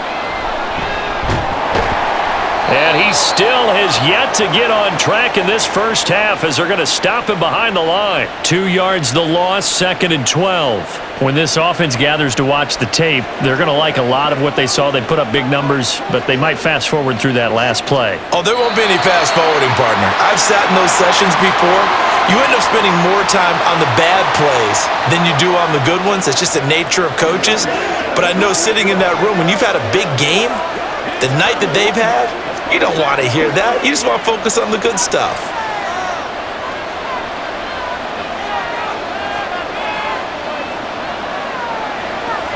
And he still has yet to get on track in this first half as they're going to stop him behind the line. 2 yards the loss, 2nd and 12. When this offense gathers to watch the tape, they're going to like a lot of what they saw. They put up big numbers, but they might fast forward through that last play. Oh, there won't be any fast forwarding, partner. I've sat in those sessions before. You end up spending more time on the bad plays than you do on the good ones. It's just the nature of coaches. But I know sitting in that room, when you've had a big game, the night that they've had, you don't want to hear that. You just want to focus on the good stuff.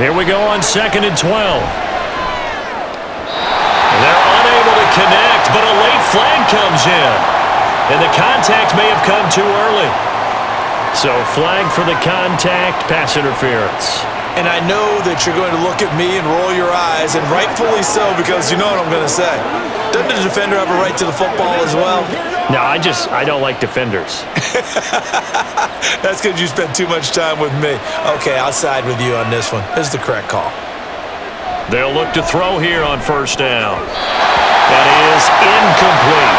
Here we go on 2nd and 12. They're unable to connect, but a late flag comes in. And the contact may have come too early. So flag for the contact, pass interference. And I know that you're going to look at me and roll your eyes, and rightfully so, because you know what I'm going to say. Doesn't the defender have a right to the football as well? No, I don't like defenders. That's because you spend too much time with me. Okay, I'll side with you on this one. This is the correct call. They'll look to throw here on 1st down. That is incomplete.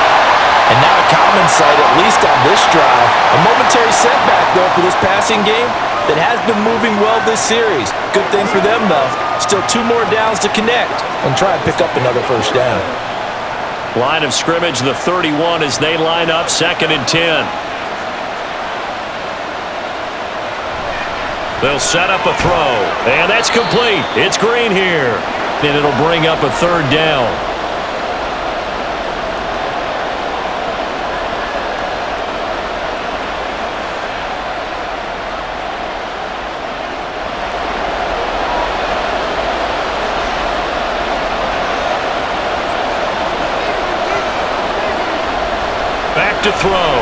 And not a common sight, at least on this drive. A momentary setback, though, for this passing game that has been moving well this series. Good thing for them, though. Still 2 more downs to connect and try and pick up another 1st down. Line of scrimmage, the 31, as they line up 2nd and 10. They'll set up a throw, and that's complete. It's Green here, and it'll bring up a 3rd down. Back to throw.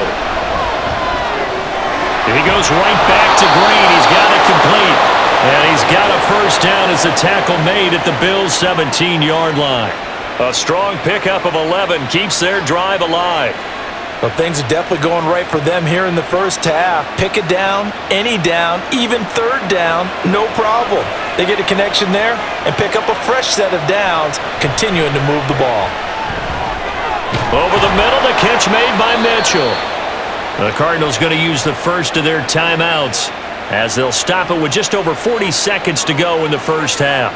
He goes right back to Green. He's got it complete. And he's got a 1st down as the tackle made at the Bills' 17-yard line. A strong pickup of 11 keeps their drive alive. Well, things are definitely going right for them here in the first half. Pick a down, any down, even 3rd down, no problem. They get a connection there and pick up a fresh set of downs, continuing to move the ball. Over the middle, the catch made by Mitchell. The Cardinals going to use the first of their timeouts as they'll stop it with just over 40 seconds to go in the first half.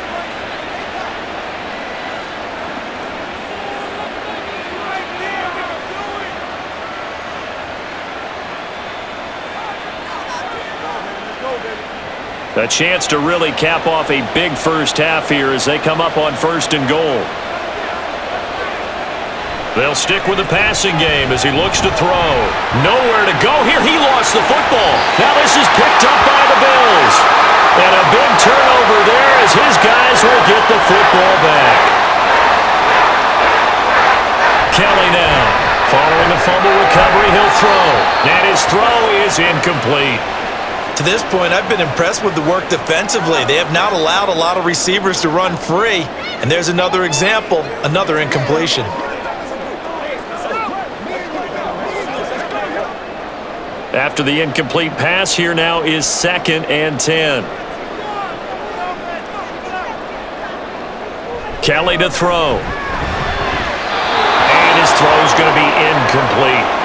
A chance to really cap off a big first half here as they come up on 1st and goal. They'll stick with the passing game as he looks to throw. Nowhere to go here. He lost the football. Now this is picked up by the Bills. And a big turnover there as his guys will get the football back. Kelly now. Following the fumble recovery, he'll throw. And his throw is incomplete. To this point, I've been impressed with the work defensively. They have not allowed a lot of receivers to run free. And there's another example, another incompletion. After the incomplete pass, here now is 2nd and 10. Kelly to throw. And his throw is going to be incomplete.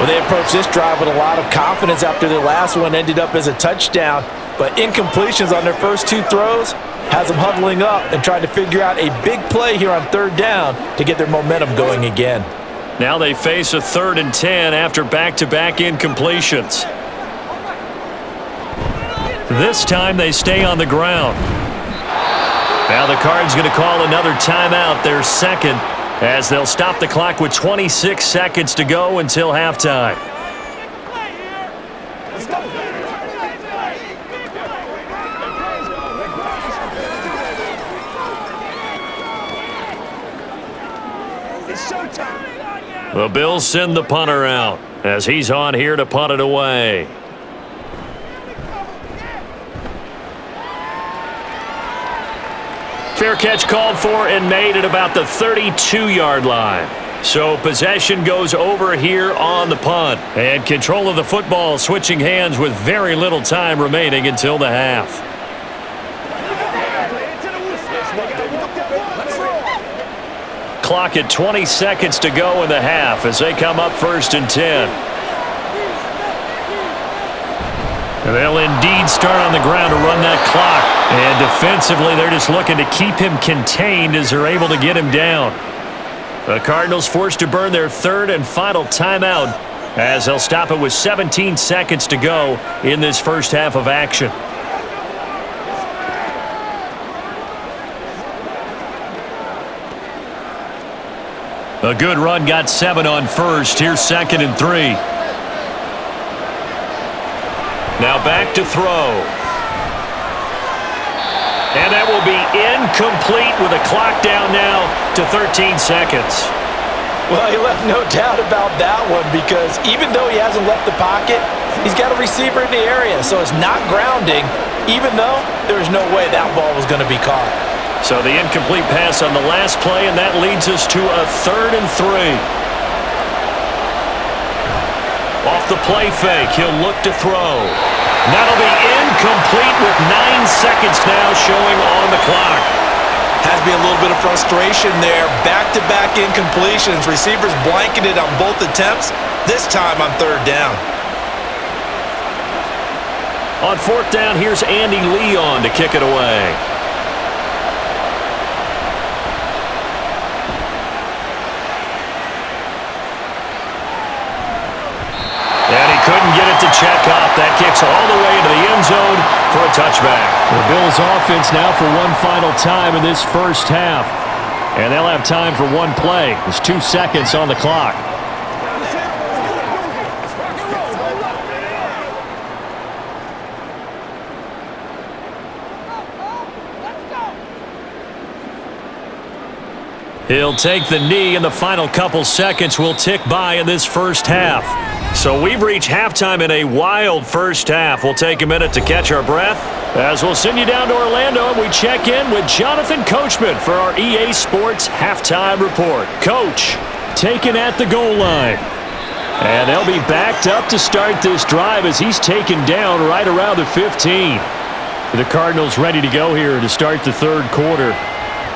Well, they approached this drive with a lot of confidence after their last one ended up as a touchdown. But incompletions on their first 2 throws has them huddling up and trying to figure out a big play here on 3rd down to get their momentum going again. Now they face a 3rd and 10 after back-to-back incompletions. This time they stay on the ground. Now the Cards going to call another timeout, their 2nd, as they'll stop the clock with 26 seconds to go until halftime. The Bills send the punter out as he's on here to punt it away. Fair catch called for and made at about the 32-yard line. So possession goes over here on the punt. And control of the football switching hands with very little time remaining until the half. Clock at 20 seconds to go in the half as they come up 1st and 10. They'll indeed start on the ground to run that clock. And defensively, they're just looking to keep him contained as they're able to get him down. The Cardinals forced to burn their 3rd and final timeout as they'll stop it with 17 seconds to go in this first half of action. A good run got 7 on 1st. Here's 2nd and 3. Now back to throw. And that will be incomplete with a clock down now to 13 seconds. Well, he left no doubt about that one because even though he hasn't left the pocket, he's got a receiver in the area, so it's not grounding, even though there was no way that ball was going to be caught. So the incomplete pass on the last play, and that leads us to a 3rd and 3. Off the play fake, he'll look to throw. That'll be incomplete with 9 seconds now showing on the clock. Has to be a little bit of frustration there. Back-to-back incompletions. Receivers blanketed on both attempts, this time on 3rd down. On 4th down, here's Andy Leon to kick it away. And he couldn't get it to check up. That kicks all the way into the end zone for a touchback. The Bills offense now for one final time in this first half. And they'll have time for one play. There's 2 seconds on the clock. He'll take the knee, and the final couple seconds will tick by in this first half. So we've reached halftime in a wild first half. We'll take a minute to catch our breath as we'll send you down to Orlando and we check in with Jonathan Coachman for our EA Sports Halftime Report. Coach, taken at the goal line. And they'll be backed up to start this drive as he's taken down right around the 15. The Cardinals ready to go here to start the 3rd quarter.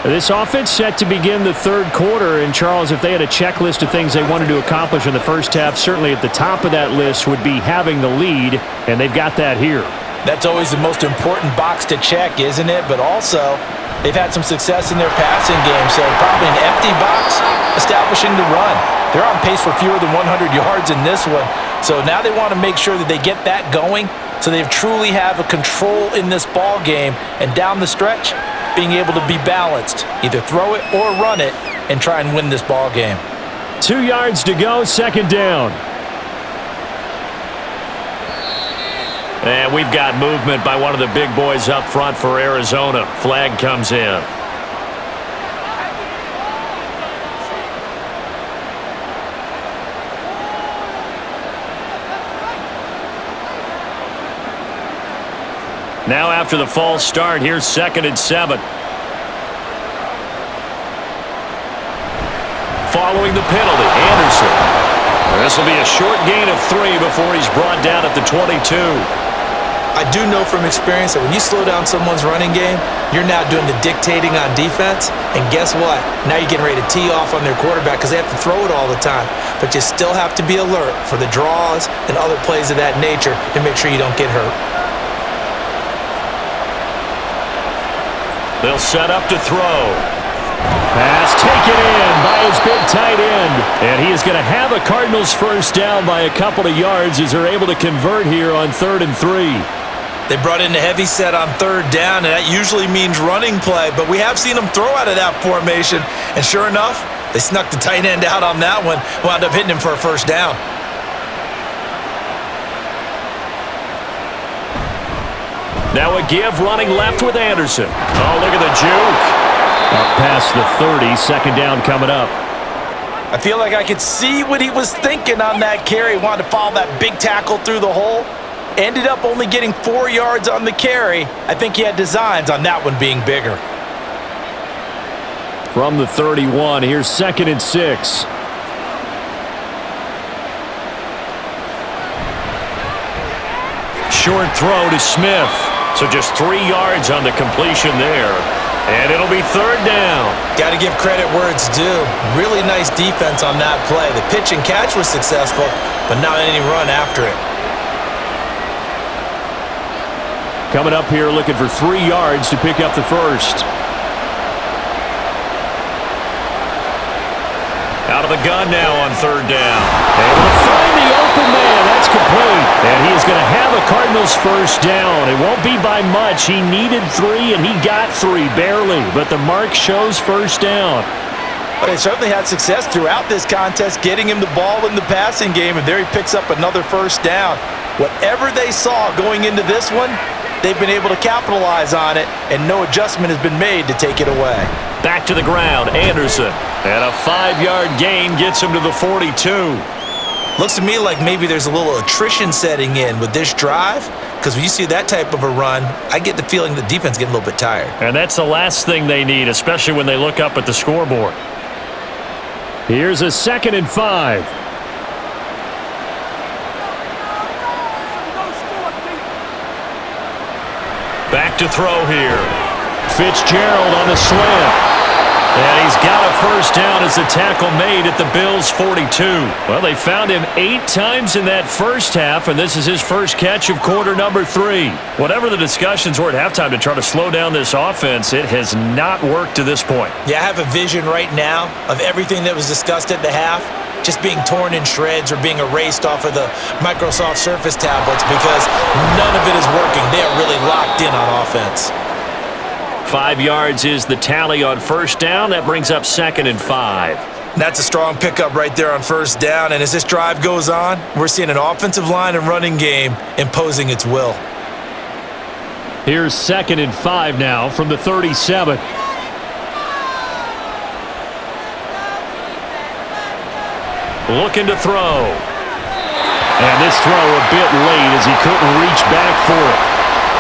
This offense set to begin the 3rd quarter, and Charles, if they had a checklist of things they wanted to accomplish in the first half, certainly at the top of that list would be having the lead, and they've got that here. That's always the most important box to check, isn't it? But also, they've had some success in their passing game, so probably an empty box establishing the run. They're on pace for fewer than 100 yards in this one, so now they want to make sure that they get that going so they truly have a control in this ball game, and down the stretch, being able to be balanced, either throw it or run it, and try and win this ball game. 2 yards to go, 2nd down. And we've got movement by one of the big boys up front for Arizona. Flag comes in. Now after the false start, here's 2nd and 7. Following the penalty, Anderson. This will be a short gain of 3 before he's brought down at the 22. I do know from experience that when you slow down someone's running game, you're now doing the dictating on defense. And guess what? Now you're getting ready to tee off on their quarterback because they have to throw it all the time. But you still have to be alert for the draws and other plays of that nature to make sure you don't get hurt. They'll set up to throw. Pass taken in by his big tight end. And he is going to have a Cardinals first down by a couple of yards as they're able to convert here on 3rd and 3. They brought in a heavy set on 3rd down, and that usually means running play. But we have seen them throw out of that formation. And sure enough, they snuck the tight end out on that one. Wound up hitting him for a first down. Now a give running left with Anderson. Oh, look at the juke. Up past the 30, 2nd down coming up. I feel like I could see what he was thinking on that carry. Wanted to follow that big tackle through the hole. Ended up only getting 4 yards on the carry. I think he had designs on that one being bigger. From the 31, here's 2nd and 6. Short throw to Smith. So just 3 yards on the completion there. And it'll be 3rd down. Got to give credit where it's due. Really nice defense on that play. The pitch and catch was successful, but not any run after it. Coming up here looking for 3 yards to pick up the first. Out of the gun now on 3rd down. Able to find the open man. That's complete. And he is going to have a Cardinals first down. It won't be by much. He needed 3, and he got 3, barely. But the mark shows first down. But they certainly had success throughout this contest, getting him the ball in the passing game, and there he picks up another first down. Whatever they saw going into this one, they've been able to capitalize on it, and no adjustment has been made to take it away. Back to the ground, Anderson. And a 5-yard gain gets him to the 42. Looks to me like maybe there's a little attrition setting in with this drive, because when you see that type of a run, I get the feeling the defense getting a little bit tired. And that's the last thing they need, especially when they look up at the scoreboard. Here's a 2nd and 5. Back to throw here. Fitzgerald on the slant. And he's got a first down as the tackle made at the Bills' 42. Well, they found him 8 times in that first half, and this is his first catch of quarter number 3. Whatever the discussions were at halftime to try to slow down this offense, it has not worked to this point. Yeah, I have a vision right now of everything that was discussed at the half just being torn in shreds or being erased off of the Microsoft Surface tablets because none of it is working. They are really locked in on offense. 5 yards is the tally on first down. That brings up 2nd and 5. That's a strong pickup right there on first down. And as this drive goes on, we're seeing an offensive line and running game imposing its will. Here's 2nd and 5 now from the 37. Looking to throw. And this throw a bit late as he couldn't reach back for it.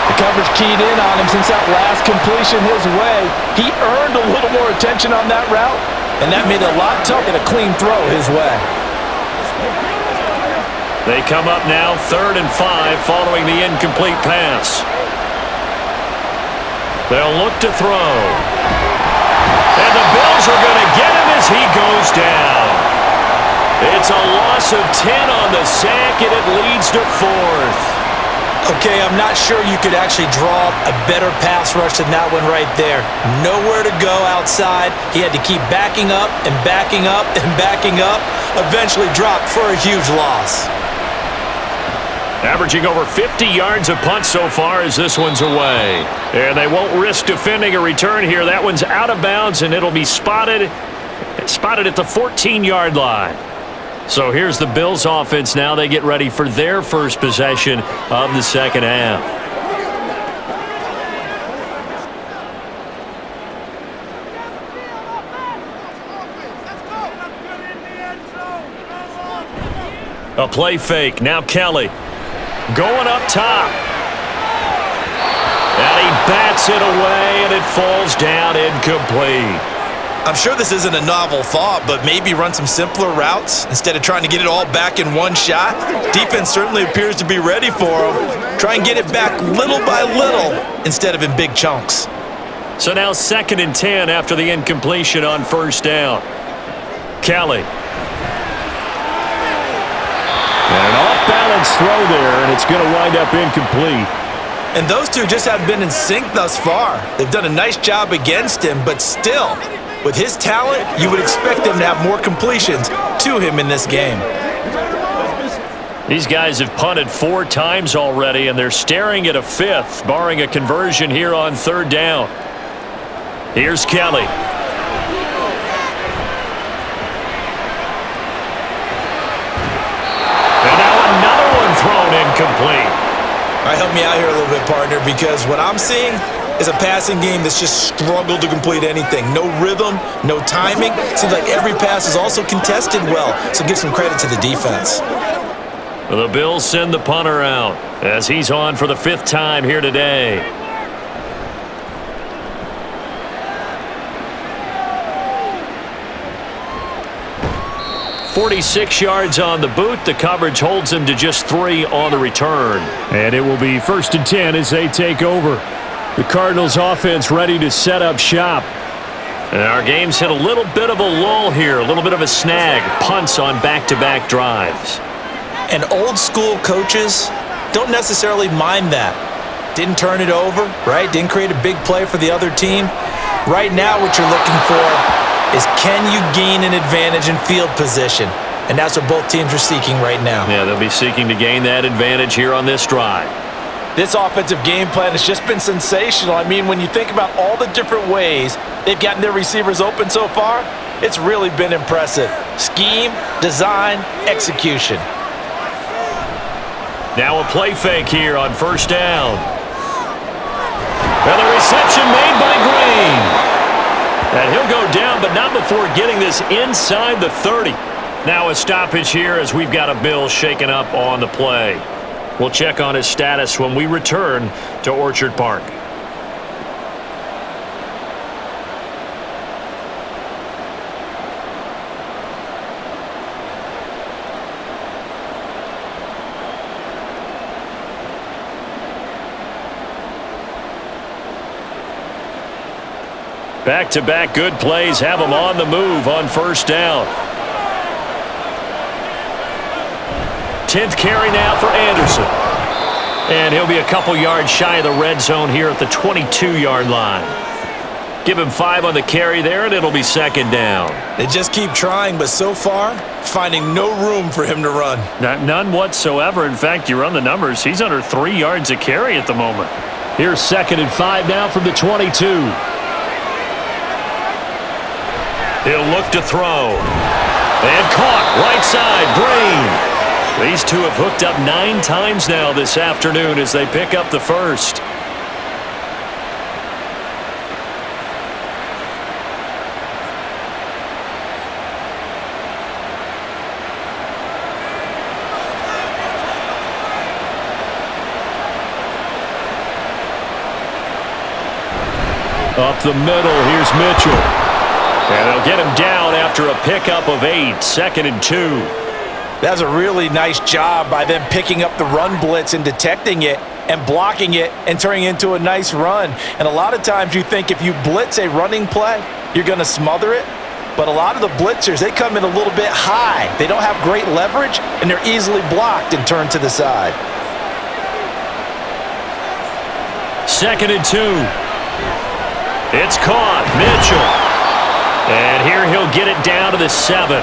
The coverage keyed in on him since that last completion his way. He earned a little more attention on that route, and that made it a lot tougher to clean throw his way. They come up now 3rd and 5 following the incomplete pass. They'll look to throw. And the Bills are going to get him as he goes down. It's a loss of 10 on the sack, and it leads to 4th. Okay, I'm not sure you could actually draw up a better pass rush than that one right there. Nowhere to go outside. He had to keep backing up and backing up and backing up. Eventually dropped for a huge loss. Averaging over 50 yards a punt so far as this one's away. And they won't risk defending a return here. That one's out of bounds, and it'll be spotted at the 14-yard line. So here's the Bills offense now. They get ready for their first possession of the second half. A play fake. Now Kelly going up top. he bats it away, and it falls down incomplete. I'm sure this isn't a novel thought, but maybe run some simpler routes instead of trying to get it all back in one shot. Defense certainly appears to be ready for him. Try and get it back little by little instead of in big chunks. So now 2nd and 10 after the incompletion on first down. Kelly. An off-balance throw there, and it's going to wind up incomplete. And those two just haven't been in sync thus far. They've done a nice job against him, but still, with his talent, you would expect them to have more completions to him in this game. These guys have punted 4 times already, and they're staring at a 5th, barring a conversion here on 3rd down. Here's Kelly. And now another one thrown incomplete. All right, help me out here a little bit, partner, because what I'm seeing is a passing game that's just struggled to complete anything. No rhythm, no timing. Seems like every pass is also contested well, so give some credit to the defense. The Bills send the punter out as he's on for the 5th time here today. .46 yards on the boot. The coverage holds him to just 3 on the return. And it will be 1st and 10 as they take over. The Cardinals offense ready to set up shop. And our game's hit a little bit of a lull here, a little bit of a snag. Punts on back-to-back drives. And old school coaches don't necessarily mind that. Didn't turn it over, right? Didn't create a big play for the other team. Right now what you're looking for is, can you gain an advantage in field position? And that's what both teams are seeking right now. Yeah, they'll be seeking to gain that advantage here on this drive. This offensive game plan has just been sensational. I mean, when you think about all the different ways they've gotten their receivers open so far, it's really been impressive. Scheme, design, execution. Now a play fake here on 1st down. And the reception made by Green. And he'll go down, but not before getting this inside the 30. Now a stoppage here as we've got a Bill shaken up on the play. We'll check on his status when we return to Orchard Park. Back-to-back good plays have him on the move on 1st down. 10th carry now for Anderson. And he'll be a couple yards shy of the red zone here at the 22-yard line. Give him 5 on the carry there, and it'll be 2nd down. They just keep trying, but so far, finding no room for him to run. None whatsoever. In fact, you run the numbers. He's under 3 yards a carry at the moment. Here's 2nd and 5 now from the 22. He'll look to throw. And caught right side, Green. These two have hooked up 9 times now this afternoon as they pick up the 1st. Up the middle, here's Mitchell. And they'll get him down after a pickup of 8, 2nd and 2. That's a really nice job by them picking up the run blitz and detecting it and blocking it and turning it into a nice run. And a lot of times you think if you blitz a running play, you're going to smother it. But a lot of the blitzers, they come in a little bit high. They don't have great leverage, and they're easily blocked and turned to the side. 2nd and 2. It's caught. Mitchell. And here he'll get it down to the 7.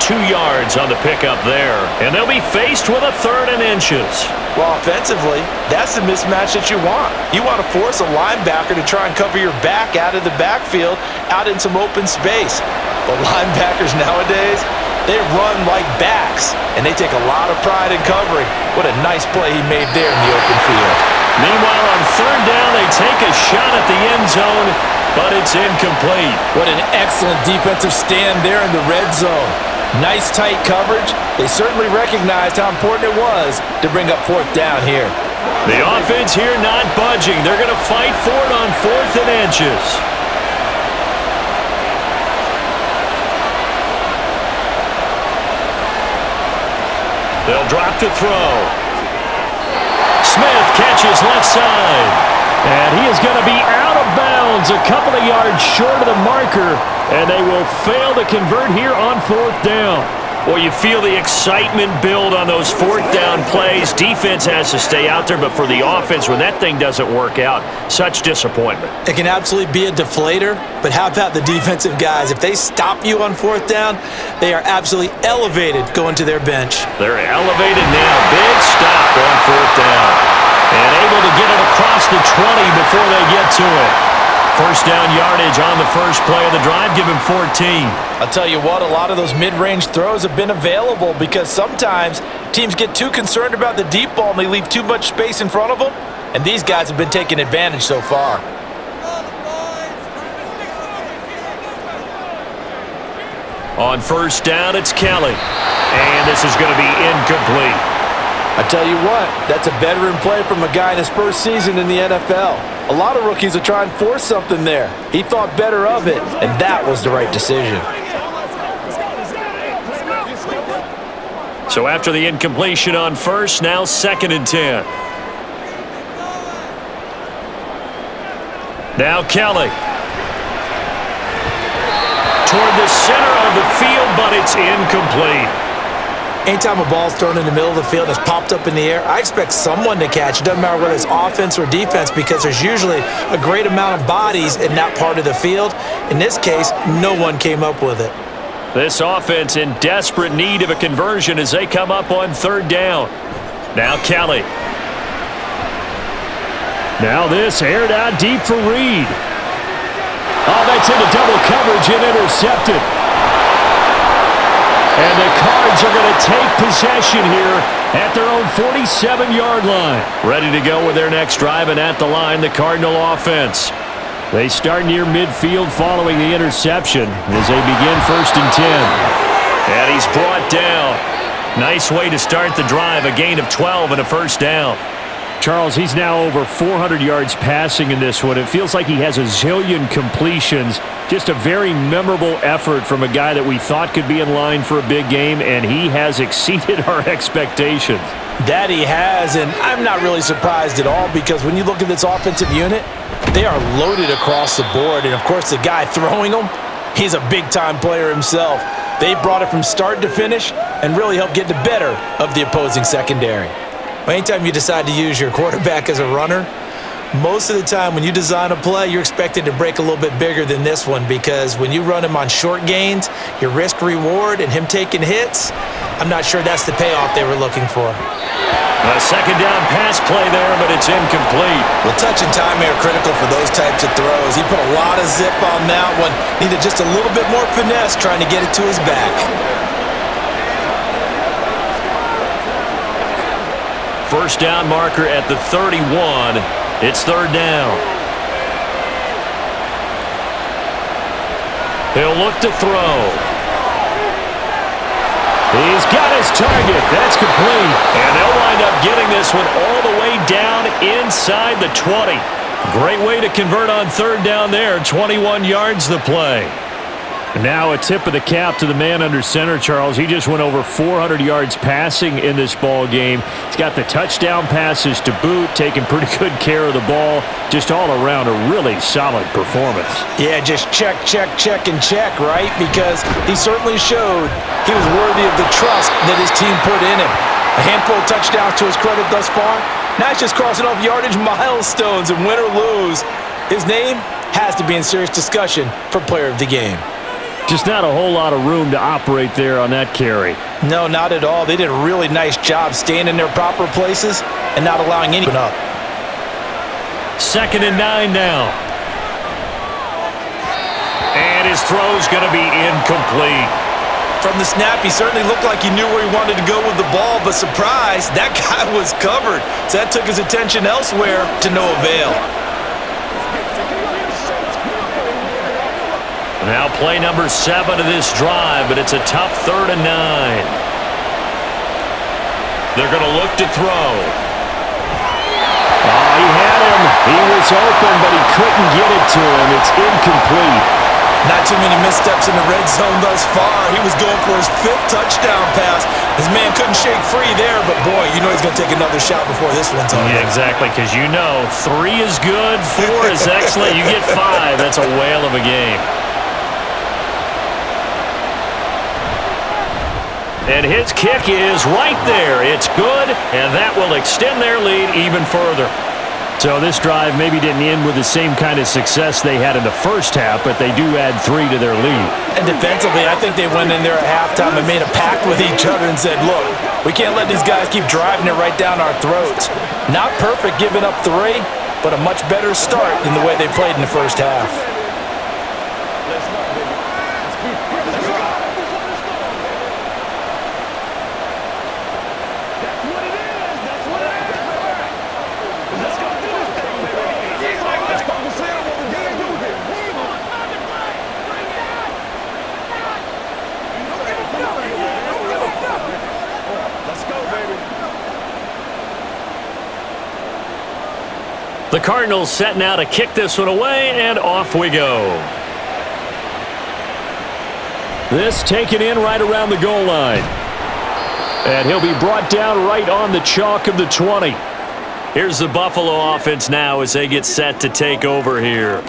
2 yards on the pickup there. And they'll be faced with a 3rd and inches. Well, offensively, that's the mismatch that you want. You want to force a linebacker to try and cover your back out of the backfield, out in some open space. But linebackers nowadays, they run like backs, and they take a lot of pride in covering. What a nice play he made there in the open field. Meanwhile, on 3rd down, they take a shot at the end zone, but it's incomplete. What an excellent defensive stand there in the red zone. Nice tight coverage. They certainly recognized how important it was to bring up 4th down here. The offense here not budging. They're going to fight for it on 4th and inches. They'll drop to throw. Smith catches left side. And he is going to be out of bounds a couple of yards short of the marker. And they will fail to convert here on 4th down. Well, you feel the excitement build on those 4th down plays. Defense has to stay out there, but for the offense, when that thing doesn't work out, such disappointment. It can absolutely be a deflator, but how about the defensive guys? If they stop you on 4th down, they are absolutely elevated going to their bench. They're elevated now. Big stop on 4th down. And able to get it across the 20 before they get to it. First down yardage on the first play of the drive. Give him 14. I'll tell you what, a lot of those mid-range throws have been available because sometimes teams get too concerned about the deep ball and they leave too much space in front of them. And these guys have been taking advantage so far. On first down, it's Kelly. And this is going to be incomplete. I tell you what, that's a veteran play from a guy in his first season in the NFL. A lot of rookies will try and force something there. He thought better of it, and that was the right decision. So after the incompletion on first, now 2nd and 10. Now Kelly. Toward the center of the field, but it's incomplete. Anytime a ball's thrown in the middle of the field and it's popped up in the air, I expect someone to catch. It doesn't matter whether it's offense or defense because there's usually a great amount of bodies in that part of the field. In this case, no one came up with it. This offense in desperate need of a conversion as they come up on 3rd down. Now Kelly. Now this aired out deep for Reed. Oh, that's into double coverage and intercepted. And the Cards are going to take possession here at their own 47-yard line. Ready to go with their next drive, and at the line, the Cardinal offense. They start near midfield following the interception as they begin 1st and 10. And he's brought down. Nice way to start the drive, a gain of 12 and a first down. Charles, he's now over 400 yards passing in this one. It feels like he has a zillion completions. Just a very memorable effort from a guy that we thought could be in line for a big game, and he has exceeded our expectations. That he has, and I'm not really surprised at all because when you look at this offensive unit, they are loaded across the board. And, of course, the guy throwing them, he's a big-time player himself. They brought it from start to finish and really helped get the better of the opposing secondary. Anytime you decide to use your quarterback as a runner, most of the time when you design a play, you're expected to break a little bit bigger than this one because when you run him on short gains, your risk-reward and him taking hits, I'm not sure that's the payoff they were looking for. A 2nd down pass play there, but it's incomplete. Well, touch and timing are critical for those types of throws. He put a lot of zip on that one. Needed just a little bit more finesse trying to get it to his back. First down marker at the 31. It's 3rd down. He'll look to throw. He's got his target. That's complete. And they'll wind up getting this one all the way down inside the 20. Great way to convert on 3rd down there. 21 yards the play. Now a tip of the cap to the man under center, Charles. He just went over 400 yards passing in this ball game. He's got the touchdown passes to boot, taking pretty good care of the ball. Just all around a really solid performance. Yeah, just check, and check, right? Because he certainly showed he was worthy of the trust that his team put in him. A handful of touchdowns to his credit thus far. Now he's just crossing off yardage milestones, and win or lose, his name has to be in serious discussion for player of the game. Just not a whole lot of room to operate there on that carry. No, not at all. They did a really nice job staying in their proper places and not allowing anyone up. 2nd and 9 now. And his throw's going to be incomplete. From the snap, he certainly looked like he knew where he wanted to go with the ball, but surprise, that guy was covered. So that took his attention elsewhere to no avail. Now play number 7 of this drive, but it's a tough 3rd and 9. They're going to look to throw. he had him. He was open, but he couldn't get it to him. It's incomplete. Not too many missteps in the red zone thus far. He was going for his 5th touchdown pass. His man couldn't shake free there, but boy, you know he's going to take another shot before this one's over. Yeah, exactly, because you know 3 is good, 4 is excellent. You get 5. That's a whale of a game. And his kick is right there. It's good, and that will extend their lead even further. So this drive maybe didn't end with the same kind of success they had in the first half, but they do add 3 to their lead. And defensively, I think they went in there at halftime and made a pact with each other and said, look, we can't let these guys keep driving it right down our throats. Not perfect giving up 3, but a much better start than the way they played in the first half. The Cardinals set now to kick this one away, and off we go. This taken in right around the goal line. And he'll be brought down right on the chalk of the 20. Here's the Buffalo offense now as they get set to take over here.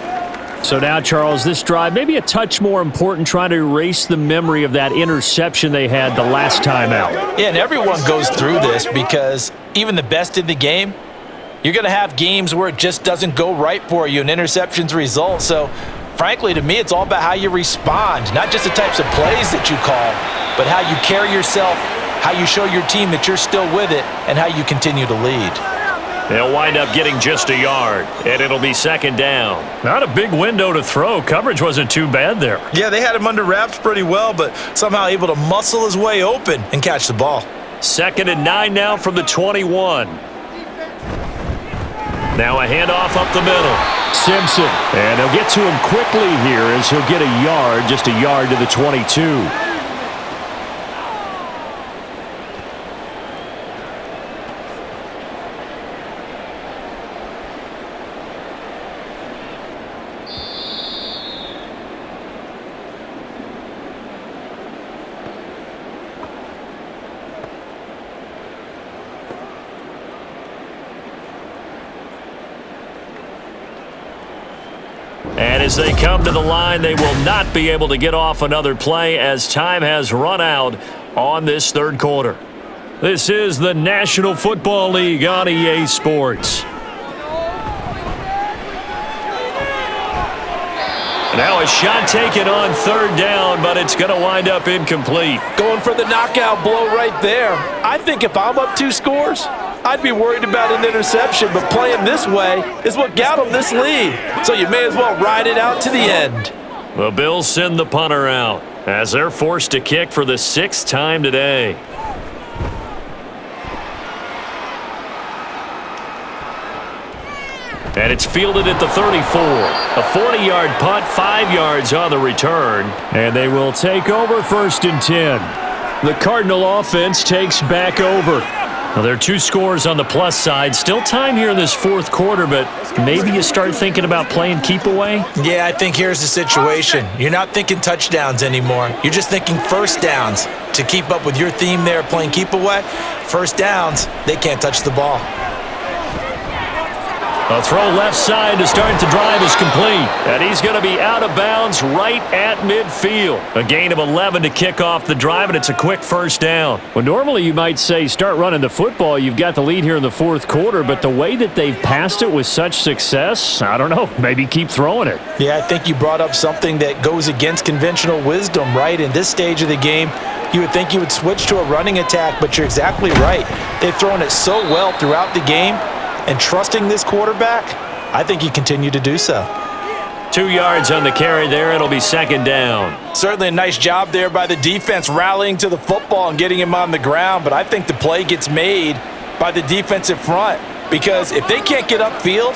So now, Charles, this drive maybe a touch more important, trying to erase the memory of that interception they had the last time out. Yeah, and everyone goes through this because even the best in the game, you're going to have games where it just doesn't go right for you and interceptions result. So, frankly, to me, it's all about how you respond, not just the types of plays that you call, but how you carry yourself, how you show your team that you're still with it, and how you continue to lead. They'll wind up getting just a yard, and it'll be second down. Not a big window to throw. Coverage wasn't too bad there. Yeah, they had him under wraps pretty well, but somehow able to muscle his way open and catch the ball. 2nd and 9 now from the 21. Now a handoff up the middle. Simpson. And he'll get to him quickly here as he'll get a yard, just a yard to the 22. And as they come to the line, they will not be able to get off another play as time has run out on this third quarter. This is the National Football League on EA Sports. Now a shot taken on 3rd down, but it's going to wind up incomplete. Going for the knockout blow right there. I think if I'm up 2 scores, I'd be worried about an interception, but playing this way is what got them this lead. So you may as well ride it out to the end. The Bills send the punter out as they're forced to kick for the 6th time today. And it's fielded at the 34. A 40-yard punt, 5 yards on the return. And they will take over 1st and 10. The Cardinal offense takes back over. Now, there are 2 scores on the plus side. Still time here in this 4th quarter, but maybe you start thinking about playing keep away? Yeah, I think here's the situation. You're not thinking touchdowns anymore. You're just thinking first downs. To keep up with your theme there playing keep away, first downs, they can't touch the ball. A throw left side to start the drive is complete. And he's going to be out of bounds right at midfield. A gain of 11 to kick off the drive, and it's a quick first down. Well, normally you might say start running the football. You've got the lead here in the 4th quarter, but the way that they've passed it with such success, I don't know, maybe keep throwing it. Yeah, I think you brought up something that goes against conventional wisdom, right? In this stage of the game, you would think you would switch to a running attack, but you're exactly right. They've thrown it so well throughout the game. And trusting this quarterback, I think you continue to do so. 2 yards on the carry there. It'll be second down. Certainly a nice job there by the defense rallying to the football and getting him on the ground. But I think the play gets made by the defensive front. Because if they can't get upfield,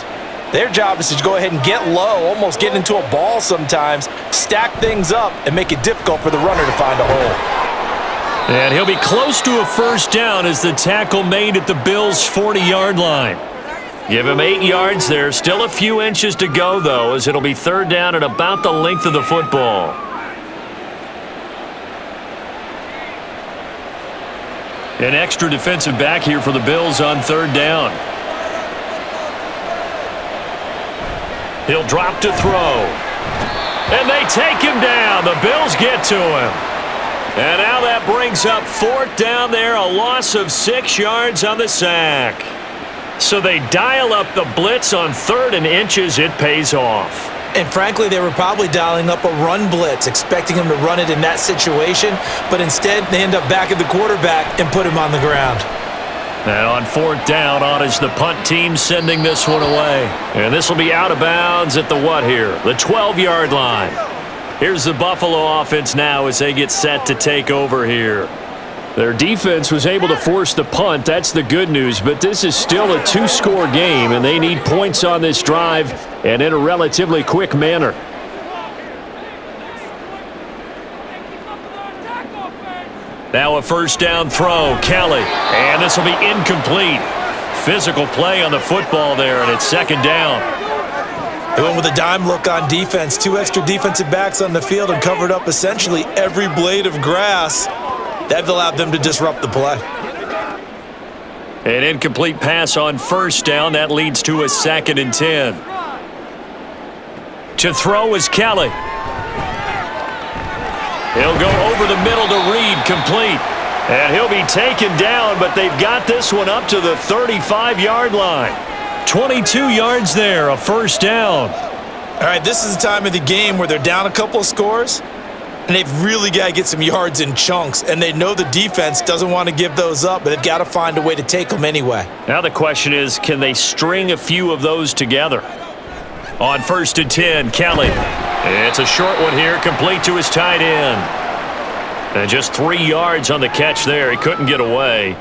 their job is to go ahead and get low, almost get into a ball sometimes, stack things up, and make it difficult for the runner to find a hole. And he'll be close to a first down as the tackle made at the Bills' 40-yard line. Give him 8 yards there. Still a few inches to go, though, as it'll be third down at about the length of the football. An extra defensive back here for the Bills on third down. He'll drop to throw. And they take him down. The Bills get to him. And now that brings up fourth down there, a loss of 6 yards on the sack. So they dial up the blitz on third and inches. It pays off. And frankly, they were probably dialing up a run blitz, expecting him to run it in that situation, but instead they end up back at the quarterback and put him on the ground. And on fourth down, on is the punt team sending this one away. And this will be out of bounds at the what here? The 12-yard line. Here's the Buffalo offense now as they get set to take over here. Their defense was able to force the punt. That's the good news. But this is still a 2-score game, and they need points on this drive and in a relatively quick manner. Now a first down throw. Kelly. And this will be incomplete. Physical play on the football there, and it's second down. They went with a dime look on defense. 2 extra defensive backs on the field and covered up essentially every blade of grass. That allowed them to disrupt the play. An incomplete pass on first down. That leads to a 2nd and 10. To throw is Kelly. He'll go over the middle to Reed, complete. And he'll be taken down, but they've got this one up to the 35-yard line. 22 yards there, a first down. All right, this is the time of the game where they're down a couple of scores, and they've really got to get some yards in chunks, and they know the defense doesn't want to give those up, but they've got to find a way to take them anyway. Now the question is, can they string a few of those together? On 1st and 10, Kelly. It's a short one here, complete to his tight end. And just 3 yards on the catch there. He couldn't get away.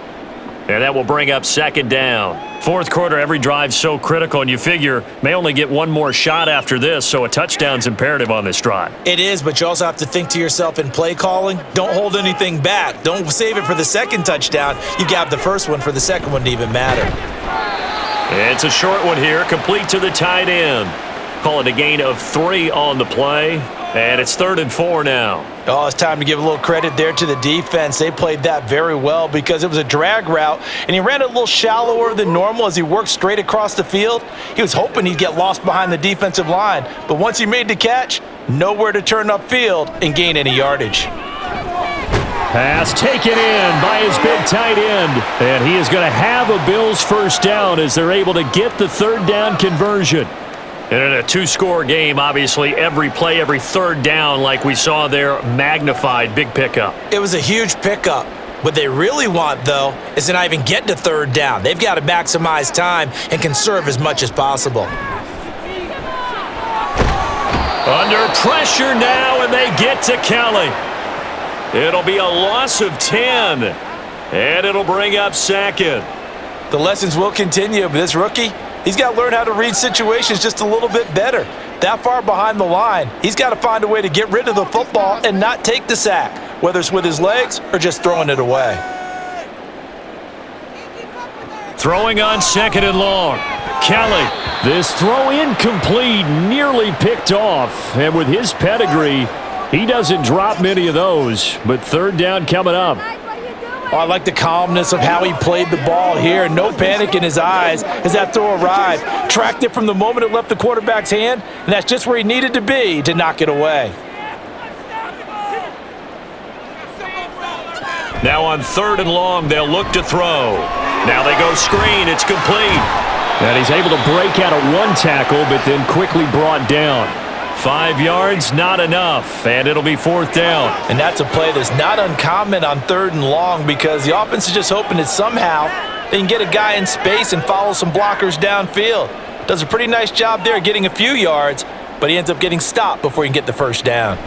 And that will bring up second down. Fourth quarter, every drive's so critical, and you figure may only get one more shot after this, so a touchdown's imperative on this drive. It is, but you also have to think to yourself in play calling, don't hold anything back. Don't save it for the second touchdown. You got the first one for the second one to even matter. It's a short one here, complete to the tight end. Call it a gain of 3 on the play, and it's 3rd and 4 now. Oh, it's time to give a little credit there to the defense. They played that very well because it was a drag route, and he ran it a little shallower than normal as he worked straight across the field. He was hoping he'd get lost behind the defensive line, but once he made the catch, nowhere to turn upfield and gain any yardage. Pass taken in by his big tight end, and he is going to have a Bills first down as they're able to get the third down conversion. And in a 2-score game, obviously, every play, every third down, like we saw there, magnified, big pickup. It was a huge pickup. What they really want, though, is to not even get to third down. They've got to maximize time and conserve as much as possible. Under pressure now, and they get to Kelly. It'll be a loss of 10, and it'll bring up second. The lessons will continue, but this rookie, he's got to learn how to read situations just a little bit better. That far behind the line, he's got to find a way to get rid of the football and not take the sack, whether it's with his legs or just throwing it away. Throwing on 2nd and long. Kelly. This throw incomplete, nearly picked off. And with his pedigree, he doesn't drop many of those. But third down coming up. Oh, I like the calmness of how he played the ball here. No panic in his eyes as that throw arrived. Tracked it from the moment it left the quarterback's hand, and that's just where he needed to be to knock it away. Now on 3rd and long, they'll look to throw. Now they go screen. It's complete. And he's able to break out of one tackle, but then quickly brought down. 5 yards, not enough, and it'll be 4th down. And that's a play that's not uncommon on 3rd and long because the offense is just hoping that somehow they can get a guy in space and follow some blockers downfield. Does a pretty nice job there getting a few yards, but he ends up getting stopped before he can get the first down.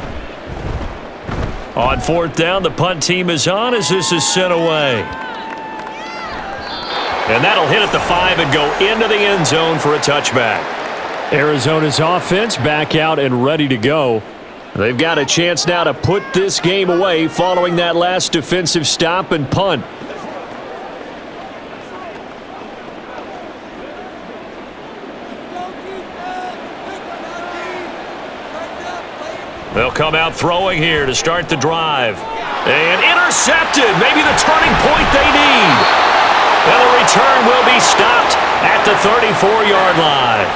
On 4th down, the punt team is on as this is sent away. And that'll hit at the 5 and go into the end zone for a touchback. Arizona's offense back out and ready to go. They've got a chance now to put this game away following that last defensive stop and punt. They'll come out throwing here to start the drive. And intercepted. Maybe the turning point they need. And the return will be stopped at the 34-yard line.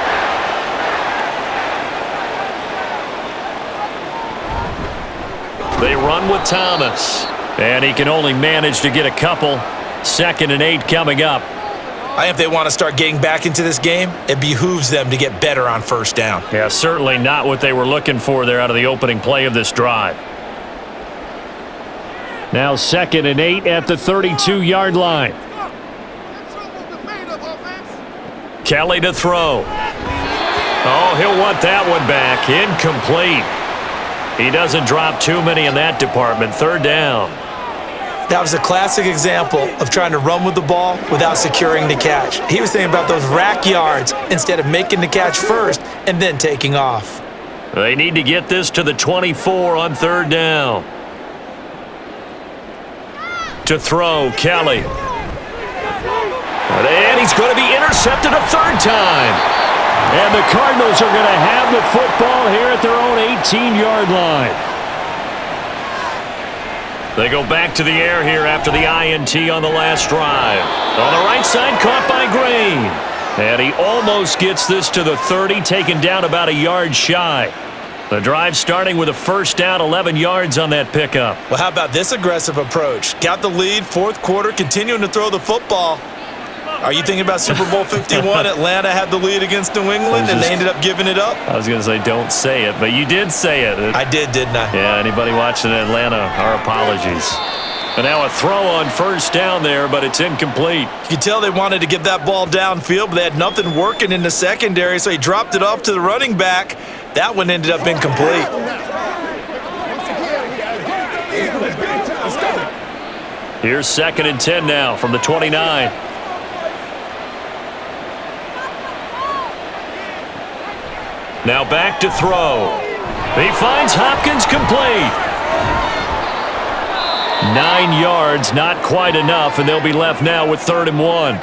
They run with Thomas. And he can only manage to get a couple. 2nd and 8 coming up. I think if they want to start getting back into this game, it behooves them to get better on first down. Yeah, certainly not what they were looking for there out of the opening play of this drive. Now 2nd and 8 at the 32-yard line. Kelly to throw. Oh, he'll want that one back. Incomplete. He doesn't drop too many in that department. 3rd down. That was a classic example of trying to run with the ball without securing the catch. He was thinking about those rack yards instead of making the catch first and then taking off. They need to get this to the 24 on 3rd down. To throw, Kelly. And he's going to be intercepted a 3rd time. And the Cardinals are going to have the football here at their own 18-yard line. They go back to the air here after the INT on the last drive. On the right side, caught by Green. And he almost gets this to the 30, taken down about a yard shy. The drive starting with a 1st down, 11 yards on that pickup. Well, how about this aggressive approach? Got the lead, 4th quarter, continuing to throw the football. Are you thinking about Super Bowl 51? Atlanta had the lead against New England, and they ended up giving it up? I was going to say don't say it, but you did say it. I did, didn't I? Yeah, anybody watching Atlanta, our apologies. And now a throw on 1st down there, but it's incomplete. You could tell they wanted to get that ball downfield, but they had nothing working in the secondary, so he dropped it off to the running back. That one ended up incomplete. Here's 2nd and 10 now from the 29. Now back to throw. He finds Hopkins complete. 9 yards, not quite enough, and they'll be left now with 3rd and 1.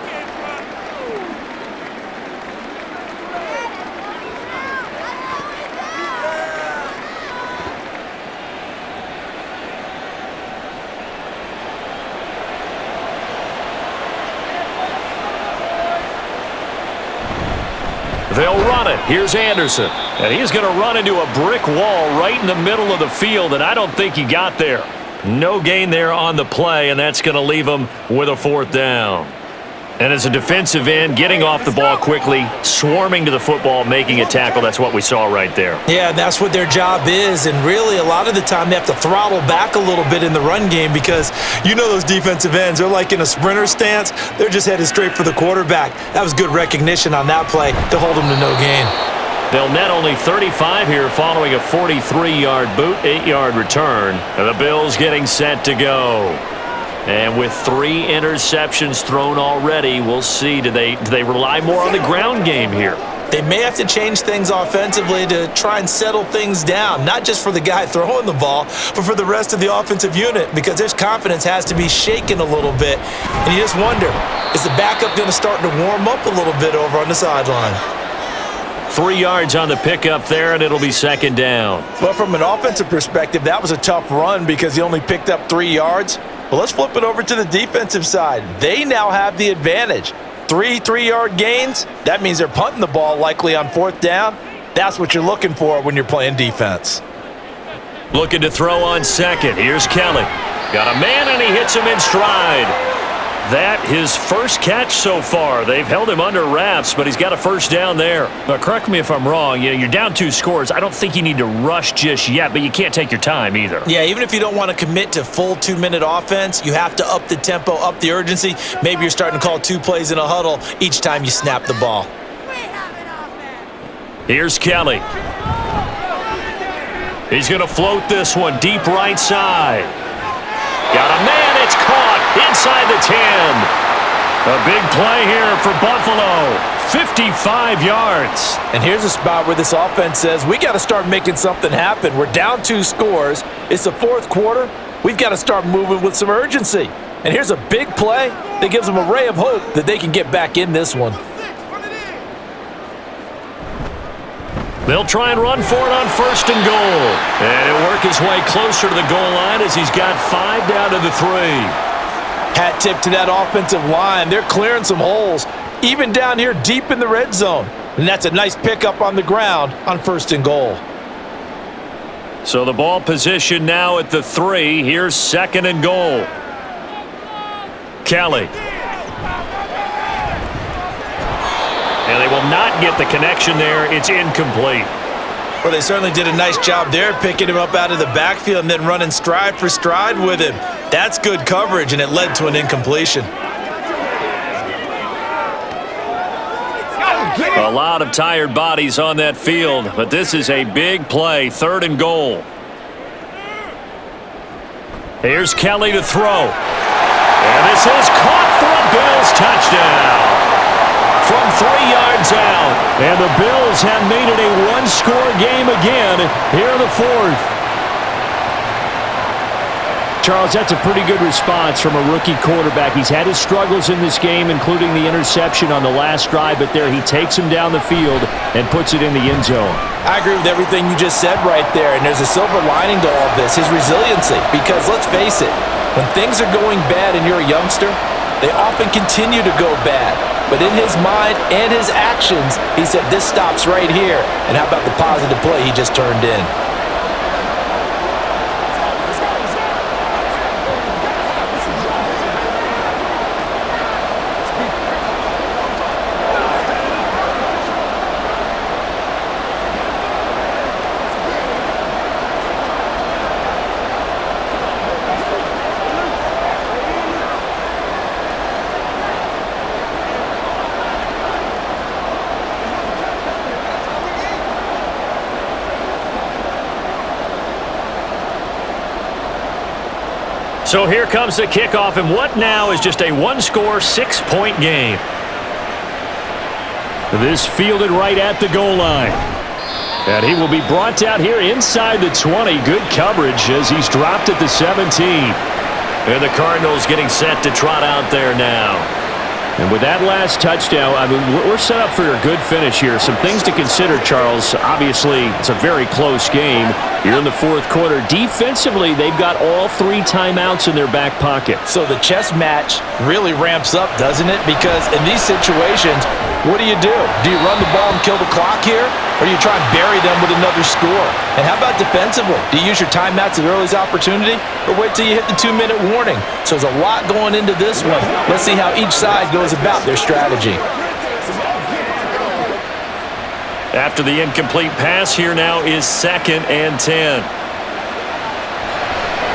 They'll run it. Here's Anderson. And he's going to run into a brick wall right in the middle of the field, and I don't think he got there. No gain there on the play, and that's going to leave him with a 4th down. And as a defensive end, getting off the ball quickly, swarming to the football, making a tackle, that's what we saw right there. Yeah, that's what their job is, and really a lot of the time they have to throttle back a little bit in the run game because you know those defensive ends, they're like in a sprinter stance. They're just headed straight for the quarterback. That was good recognition on that play to hold them to no gain. They'll net only 35 here following a 43-yard boot, 8-yard return. And the Bills getting set to go. And with 3 interceptions thrown already, we'll see. Do they rely more on the ground game here? They may have to change things offensively to try and settle things down, not just for the guy throwing the ball, but for the rest of the offensive unit, because their confidence has to be shaken a little bit. And you just wonder, is the backup going to start to warm up a little bit over on the sideline? 3 yards on the pickup there, and it'll be 2nd down. Well, from an offensive perspective, that was a tough run because he only picked up 3 yards. Well, let's flip it over to the defensive side. They now have the advantage. 3 3-yard gains, that means they're punting the ball likely on 4th down. That's what you're looking for when you're playing defense. Looking to throw on 2nd. Here's Kelly. Got a man, and he hits him in stride. That his first catch so far. They've held him under wraps, but he's got a 1st down there. Now, correct me if I'm wrong. You're down 2 scores. I don't think you need to rush just yet, but you can't take your time either. Yeah, even if you don't want to commit to full 2-minute offense, you have to up the tempo, up the urgency. Maybe you're starting to call 2 plays in a huddle each time you snap the ball. Here's Kelly. He's going to float this one deep right side. Got a man. It's caught inside the 10. A big play here for Buffalo. 55 yards. And here's a spot where this offense says, we got to start making something happen. We're down 2 scores. It's the 4th quarter. We've got to start moving with some urgency. And here's a big play that gives them a ray of hope that they can get back in this one. They'll try and run for it on 1st and goal. And he'll work his way closer to the goal line as he's got 5 down to the 3. Hat tip to that offensive line. They're clearing some holes, even down here deep in the red zone. And that's a nice pickup on the ground on 1st and goal. So the ball position now at the 3. Here's 2nd and goal. Kelly. And they will not get the connection there. It's incomplete. Well, they certainly did a nice job there, picking him up out of the backfield and then running stride for stride with him. That's good coverage, and it led to an incompletion. A lot of tired bodies on that field, but this is a big play. 3rd and goal. Here's Kelly to throw. And this is caught for a Bills touchdown. From 3 yards out. And the Bills have made it a one-score game again here in the 4th. Charles, that's a pretty good response from a rookie quarterback. He's had his struggles in this game, including the interception on the last drive, but there he takes him down the field and puts it in the end zone. I agree with everything you just said right there, and there's a silver lining to all this, his resiliency. Because let's face it, when things are going bad and you're a youngster, they often continue to go bad. But in his mind and his actions, he said, this stops right here. And how about the positive play he just turned in? So here comes the kickoff, and what now is just a one-score, 6-point game. This fielded right at the goal line. And he will be brought out here inside the 20. Good coverage as he's dropped at the 17. And the Cardinals getting set to trot out there now. And with that last touchdown, I mean, we're set up for a good finish here. Some things to consider, Charles. Obviously, it's a very close game. Here in the 4th quarter, defensively, they've got all 3 timeouts in their back pocket. So the chess match really ramps up, doesn't it? Because in these situations, what do? Do you run the ball and kill the clock here? Or do you try and bury them with another score? And how about defensively? Do you use your timeouts at earliest opportunity? Or wait till you hit the 2-minute warning? So there's a lot going into this one. Let's see how each side goes about their strategy. After the incomplete pass, here now is 2nd and 10.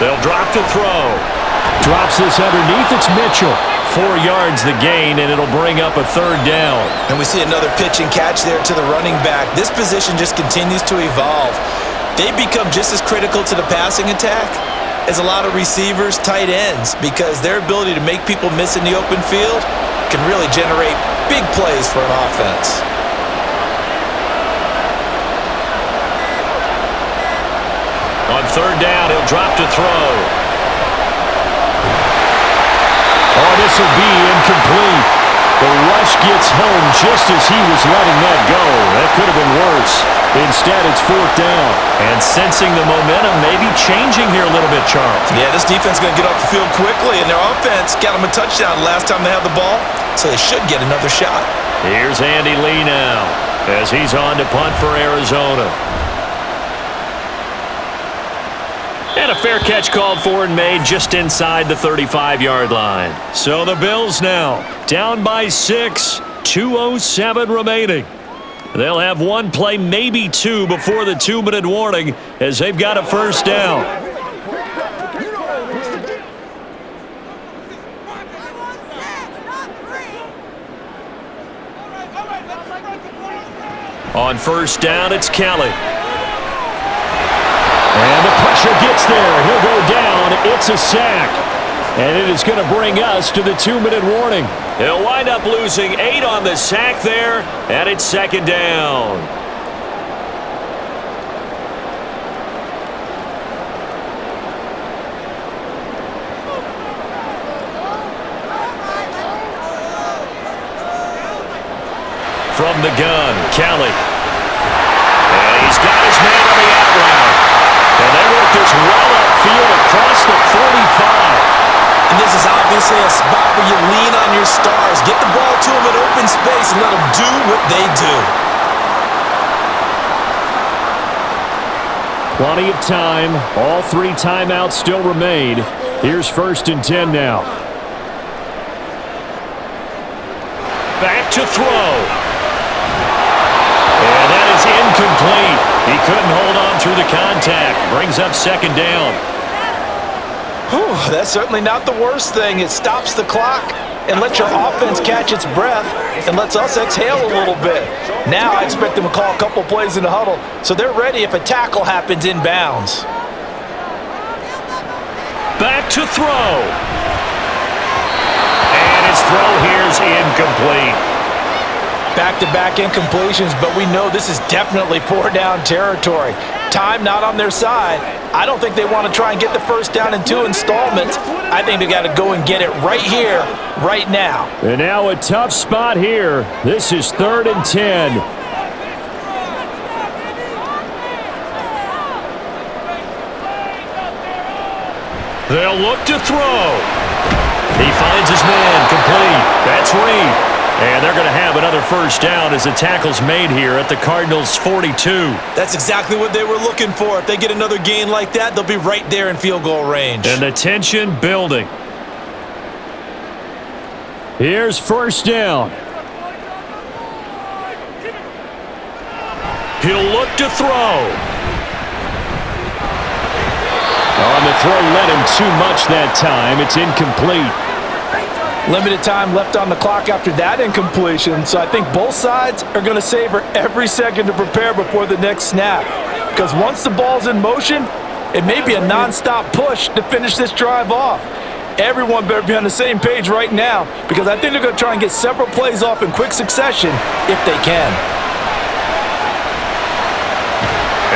They'll drop to throw. Drops this underneath. It's Mitchell. 4 yards the gain, and it'll bring up a 3rd down. And we see another pitch and catch there to the running back. This position just continues to evolve. They become just as critical to the passing attack as a lot of receivers, tight ends, because their ability to make people miss in the open field can really generate big plays for an offense. On 3rd down, he'll drop to throw. Oh, this will be incomplete. The rush gets home just as he was letting that go. That could have been worse. Instead, it's 4th down. And sensing the momentum maybe changing here a little bit, Charles. Yeah, this defense is going to get off the field quickly, and their offense got them a touchdown last time they had the ball, so they should get another shot. Here's Andy Lee now as he's on to punt for Arizona. And a fair catch called for and made just inside the 35-yard line. So the Bills now down by 6, 2:07 remaining. They'll have one play, maybe 2, before the 2-minute warning as they've got a 1st down. On 1st down, it's Kelly. And the pressure gets there. He'll go down. It's a sack. And it is going to bring us to the 2-minute warning. He'll wind up losing 8 on the sack there, and it's 2nd down. From the gun, Kelly. And man on the out route. And they work this well upfield across the 45. And this is obviously a spot where you lean on your stars. Get the ball to them in open space and let them do what they do. Plenty of time. All 3 timeouts still remain. Here's 1st and 10 now. Back to throw. And that is incomplete. He couldn't hold on through the contact. Brings up 2nd down. Whew, that's certainly not the worst thing. It stops the clock and lets your offense catch its breath and lets us exhale a little bit. Now I expect them to call a couple plays in the huddle so they're ready if a tackle happens inbounds. Back to throw. And his throw here is incomplete. Back-to-back incompletions, but we know this is definitely 4-down territory. Time not on their side. I don't think they want to try and get the 1st down in 2 installments. I think they got to go and get it right here, right now. And now a tough spot here. This is 3rd and 10. They'll look to throw. He finds his man complete. That's Reed. And they're going to have another 1st down as the tackle's made here at the Cardinals' 42. That's exactly what they were looking for. If they get another gain like that, they'll be right there in field goal range. And the tension building. Here's 1st down. He'll look to throw. On the throw led him too much that time. It's incomplete. Limited time left on the clock after that incompletion, so I think both sides are going to savor every second to prepare before the next snap. Because once the ball's in motion, it may be a non-stop push to finish this drive off. Everyone better be on the same page right now because I think they're going to try and get several plays off in quick succession if they can.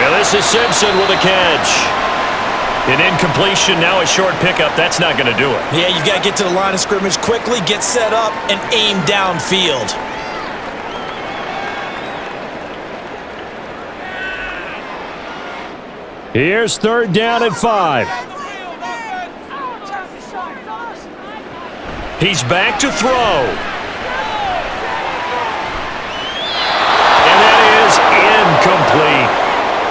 And this is Simpson with a catch. An incompletion, now a short pickup. That's not going to do it. Yeah, you've got to get to the line of scrimmage quickly, get set up, and aim downfield. Here's 3rd down and 5. He's back to throw. And that is incomplete.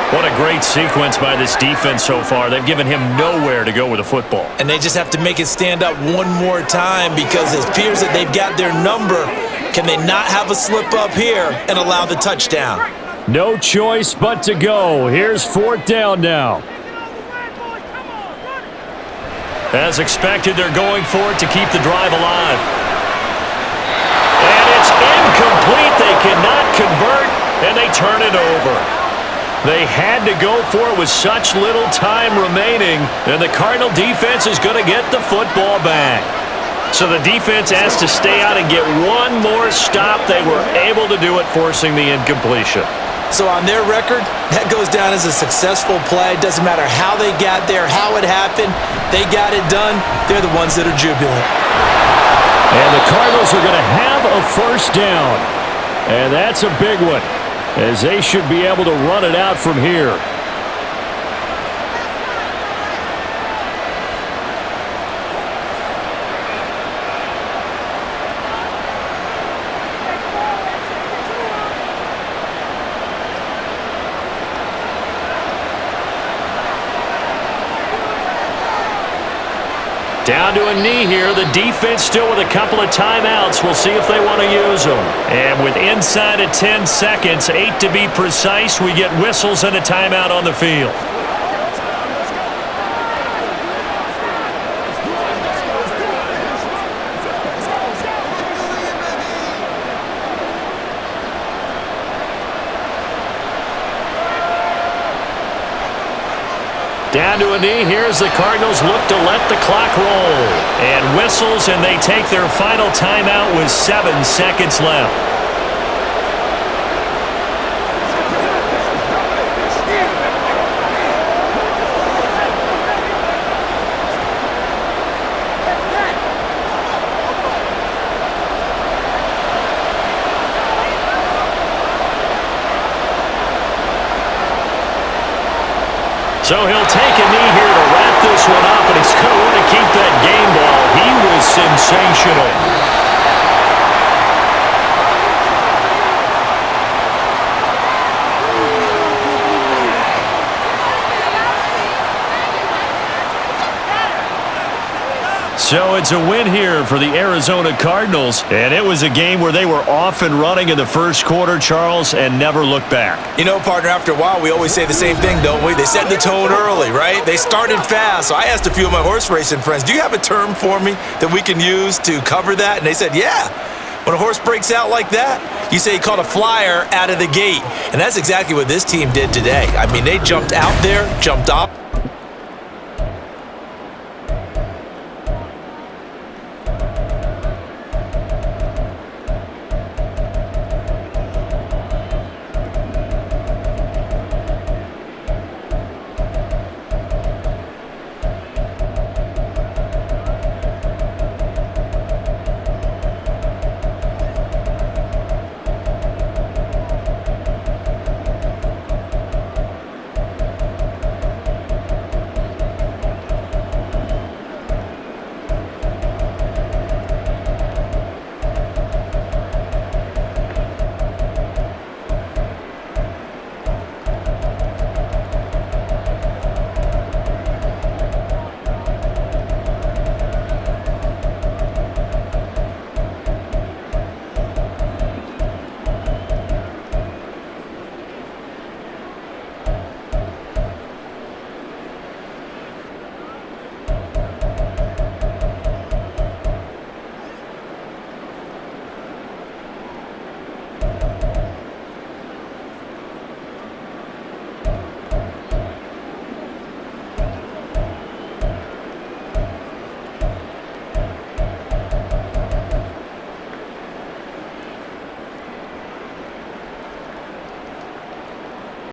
What a great sequence by this defense so far. They've given him nowhere to go with the football. And they just have to make it stand up one more time because it appears that they've got their number. Can they not have a slip up here and allow the touchdown? No choice but to go. Here's 4th down now. As expected, they're going for it to keep the drive alive. And it's incomplete. They cannot convert, and they turn it over. They had to go for it with such little time remaining, and the Cardinal defense is going to get the football back. So the defense has to stay out and get one more stop. They were able to do it, forcing the incompletion. So on their record, that goes down as a successful play. Doesn't matter how they got there, how it happened. They got it done. They're the ones that are jubilant. And the Cardinals are going to have a 1st down. And that's a big one, as they should be able to run it out from here. Down to a knee here. The defense still with a couple of timeouts. We'll see if they want to use them. And with inside of 10 seconds, 8 to be precise, we get whistles and a timeout on the field. Down to a knee. Here's the Cardinals look to let the clock roll. And whistles, and they take their final timeout with 7 seconds left. So he'll take a knee here to wrap this one up, and he's going to want to keep that game ball. He was sensational. So it's a win here for the Arizona Cardinals, and it was a game where they were off and running in the first quarter, Charles, and never looked back. You know, partner, after a while, we always say the same thing, don't we? They set the tone early, right? They started fast. So I asked a few of my horse racing friends, do you have a term for me that we can use to cover that? And they said, yeah. When a horse breaks out like that, you say he caught a flyer out of the gate. And that's exactly what this team did today. I mean, they jumped out there, jumped up.